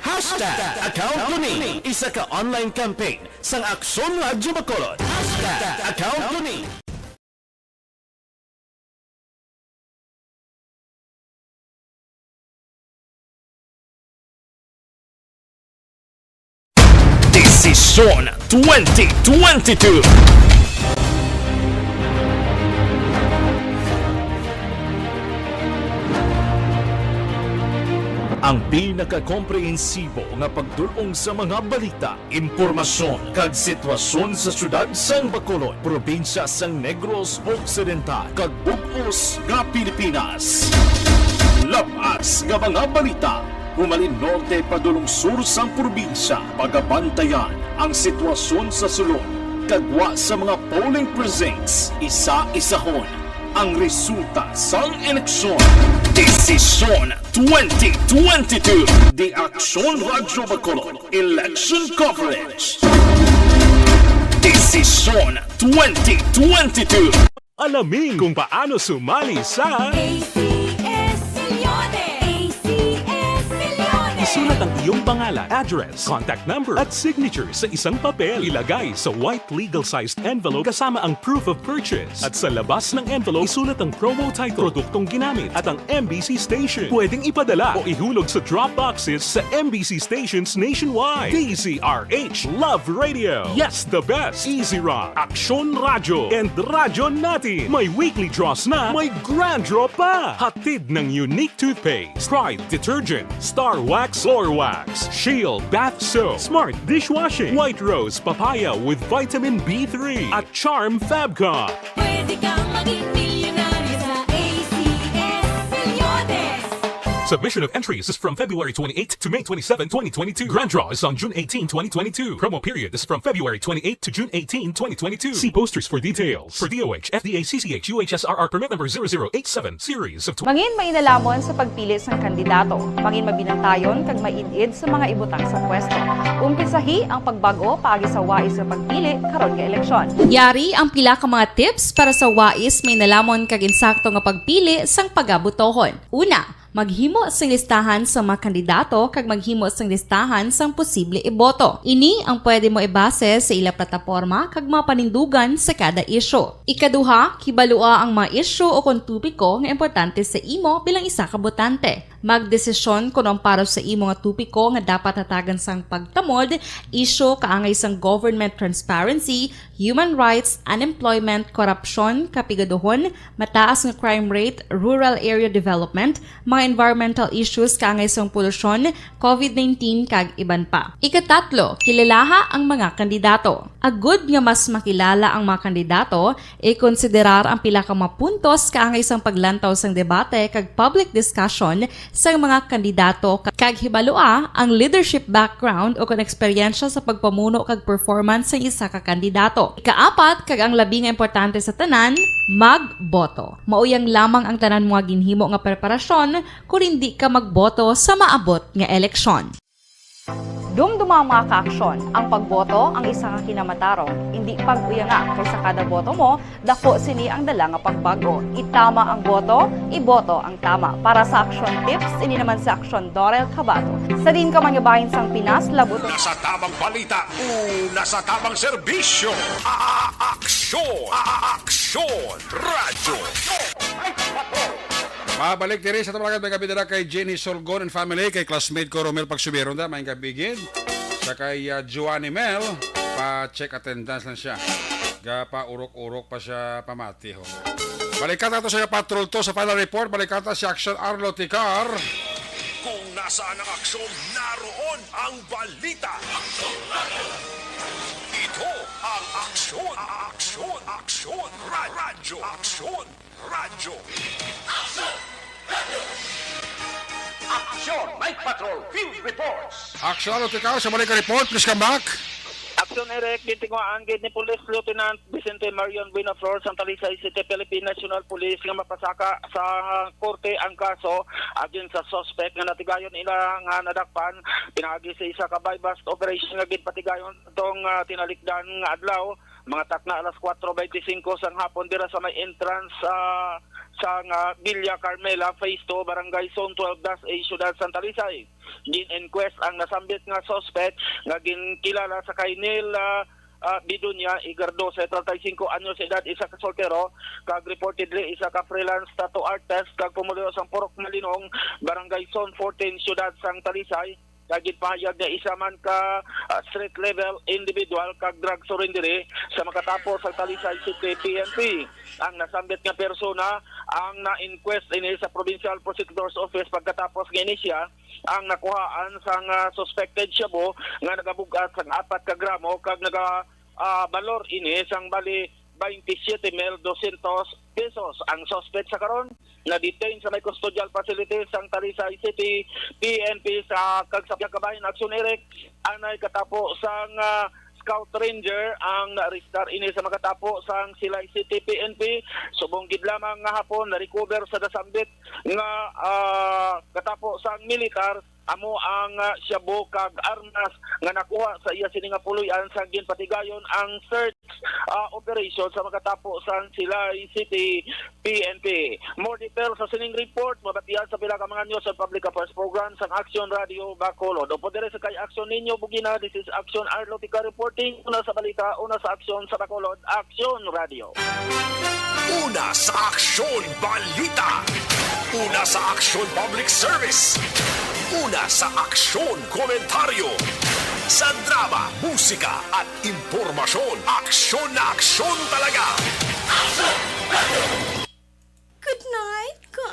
Account ko ni isa ka online campaign sang Aksyon Radyo Bacolod. Account ko ni Desisyon 2022. Ang pinaka-komprehensibo nga pagdulong sa mga balita, impormasyon kag sitwasyon sa syudad sang Bacolod, probinsya sang Negros Occidental kag bug-os nga Pilipinas. Labas nga mga balita, humalin norte padulong sur sang probinsya, pagabantayan ang sitwasyon sa sulod, kagwa sa mga polling precincts, isa-isahon ang resulta sang eleksyon. Desisyon 2022. The Action Radio Bacolod Election Coverage. Desisyon 2022. Alamin kung paano sumali sa isulat ang iyong pangalan, address, contact number at signature sa isang papel. Ilagay sa white legal-sized envelope kasama ang proof of purchase. At sa labas ng envelope, isulat ang promo title, produktong ginamit at ang MBC station. Pwedeng ipadala o ihulog sa drop boxes sa MBC stations nationwide. DZRH Love Radio. Yes, the best. Easy Rock, Action Radio, and Radyo Natin. May weekly draws na, may grand draw pa. Hatid ng unique toothpaste, Pride Detergent, Star Wax Floor Wax, Shield Bath Soap, Smart Dishwashing, White Rose Papaya with Vitamin B3 at Charm Fabcon. Pwede kang maging milyonaryo sa ACS Milyones. Submission of entries is from February 28 to May 27, 2022. Grand draw is on June 18, 2022. Promo period is from February 28 to June 18, 2022. See posters for details. For DOH, FDA, CCH, UHSRR permit number 0087, series of Mangin may nalamon sa pagpili sang kandidato. Mangin mabinantayon kag mainid sa mga ibutang sa pwesto. Umpisahi ang pagbago paagi sa wais sa pagpili karon nga eleksyon. Yari ang pila ka mga tips para sa wais may nalamon kag insakto nga pagpili sang pagabutohon. Una, maghimo sang listahan sa mga kandidato kag maghimo sang listahan sang posible iboto. Ini ang pwede mo ibase sa ila plataporma kag mga panindugan sa kada issue. Ikaduha, kibalua ang mga issue o kung tupiko nga importante sa imo bilang isa ka botante. Magdesisyon kung ang para sa imo nga tupiko nga dapat hatagan sang pagtamod, issue kaangay sang government transparency, human rights, unemployment, korupsyon, kapigaduhon, mataas nga crime rate, rural area development, mga environmental issues kaangay sang polusyon, COVID-19 kag iban pa. Ikatatlo, kilalaha ang mga kandidato. Agud nga mas makilala ang mga kandidato, i-konsiderar ang pila ka mga puntos kaangay sang paglantaw sang debate kag public discussion sa mga kandidato kag hibalua ang leadership background o kung eksperyensya sa pagpamuno kag performance sa isa ka kandidato. Ikaapat kag ang labi nga importante sa tanan, magboto. Mauyang lamang ang tanan mga ginhimo nga preparasyon kung hindi ka magboto sa maabot nga eleksyon. Dumduma mga kaaksyon, ang pagboto ang isa nga kinamatarong, hindi pag-uyanga kay sa kada boto mo, dako sini ang dala nga pagbago. Itama ang boto, iboto ang tama. Para sa action tips, ini naman sa action Dorel Cabato. Sa din ka manyabahin sang Pinas, labot. Nasa tamang balita, nasa tamang serbisyo. Aksyon! Aksyon! Radyo! Mabalik diri sa tabagan may kabidara kay Jenny Solgon and family, kay classmate ko Romel Pagsubiron da, may kabigid. Sa kay Joanny Mel, pa-check attendance lang siya. Pa urok-urok pa siya pamati ho. Balikata to sa patrol to sa final report, balikata si Action Arlo Ticar. Kung nasaan ang aksyon, naroon ang balita. Ito ang aksyon, aksyon, aksyon, radyo, aksyon, radyo. Action! Night Patrol Field Reports! Action Arlo Ticar sa balik report, please come back. Aksyon Eric, gitinguan gid ni Police Lieutenant Vicente Marion Buenaflor sa Talisay City, Philippine National Police nga mapasaka sa korte ang kaso agin sa suspect nga natigayon ila nga nadakpan pinaagi sa isa ka buy-bust operation nga gid patigayon tong tinalikdan nga adlaw mga takna alas 4:25 sang hapon dira sa may entrance sa Villa Carmela Phase 2 Barangay Zone 12-A Ciudad Santa Talisay. Gin-inquest ang nasambit nga suspect nga ginkilala sa kay Neil Bidunya Igardo sa 35 anyos edad, isa ka soltero kag reportedly isa ka freelance tattoo artist kag pumulo sa Purok Malinong Barangay Zone 14 Ciudad Santa Talisay. Kagit pahayag na isa man ka street level individual kag drug surrendere sa makatapos sa Talisay City PNP. Ang nasambit nga persona ang na-inquest ini sa Provincial Prosecutor's Office pagkatapos nga siya ang nakuhaan sang suspected shabu nga nagabugat sang 4 ka gramo kag balor ini sang bali 27,200 pesos. Ang suspect sa karon na-detain sa may custodial facility sang Talisay City PNP sa Kagsabya Kabayan Action Eric anay katapo sang Scout Ranger ang na-arrestar ini sa makatapo sang Silay City PNP. Subong gid lamang nga hapon na-recover sa dasambit nga katapo sang militar amo ang shabu kag armas nga nakuha sa iya sini nga puloy-an sa ginpatigayon ang search operation sa makatapo sang Silay City PNP. More details sa sining report mabatian sa pila ka mga news and public affairs program sang Action Radio Bacolod. Opo dire sa kay Action ninyo bugina, this is Action Arlo Ticar reporting. Una sa balita, una sa Action sa Bacolod, Action Radio. Una sa Aksyon Balita. Una sa Aksyon Public Service. Una sa Aksyon Komentaryo. Sa drama, musika at impormasyon. Aksyon na aksyon talaga. Good night, ka.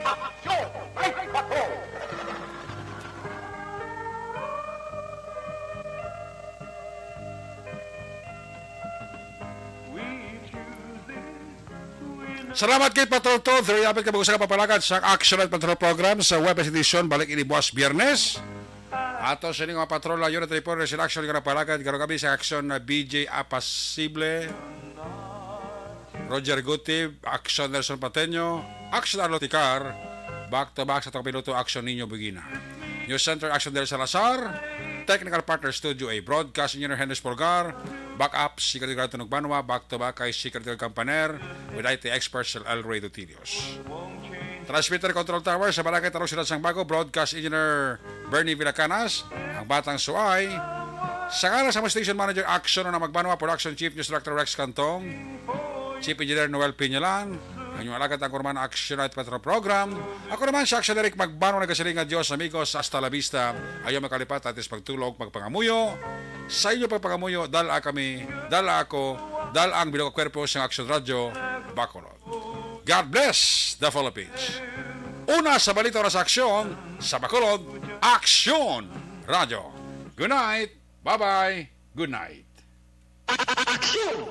Aksyon! Night Patrol! Salamat kay Patrol to. Through yapit ka mag-usap papalagad sa Action at Patrol program sa Webes Edition. Balik ini buwas Biyernes. Ato sa mga patrol na yun at report sa action ka na palagad. Garo kami sa action na BJ Apasible, Roger Guti, action Nelson Pateño, action Arlo Ticar, back to back sa itong piloto action Niño Bugina. News Center action Del Salazar, Technical Partner Studio A, Broadcast Engineer Henry Polgar, backup Secretary Tunog Banwa, back to back kay Secretary Campaner, with IT experts El Rey Dutilios. Transmitter Control Tower sa Barangay Tarong Silat Sang Bago, Broadcast Engineer Bernie Villacanas, ang Batang Suay, sa ngala sa Station Manager Action na Magbanwa, Production Chief News Director Rex Cantong, Chief Engineer Noel Piñalan, ang inyong alagat ang kurman Action at Petro Program. Ako naman sa Action Eric Magbanwa, nagkasilingan Diyos, amigos, hasta la vista, ayaw makalipat atis pagtulog, magpangamuyo, sa inyo pagpangamuyo, dala kami, dala ako, dala ang bilog kwerpo sa Action Radio, Bacolod. God bless the Philippines. Una sa balita oras aksyon sa Bacolod, Action Radio. Good night. Bye-bye. Good night. Action!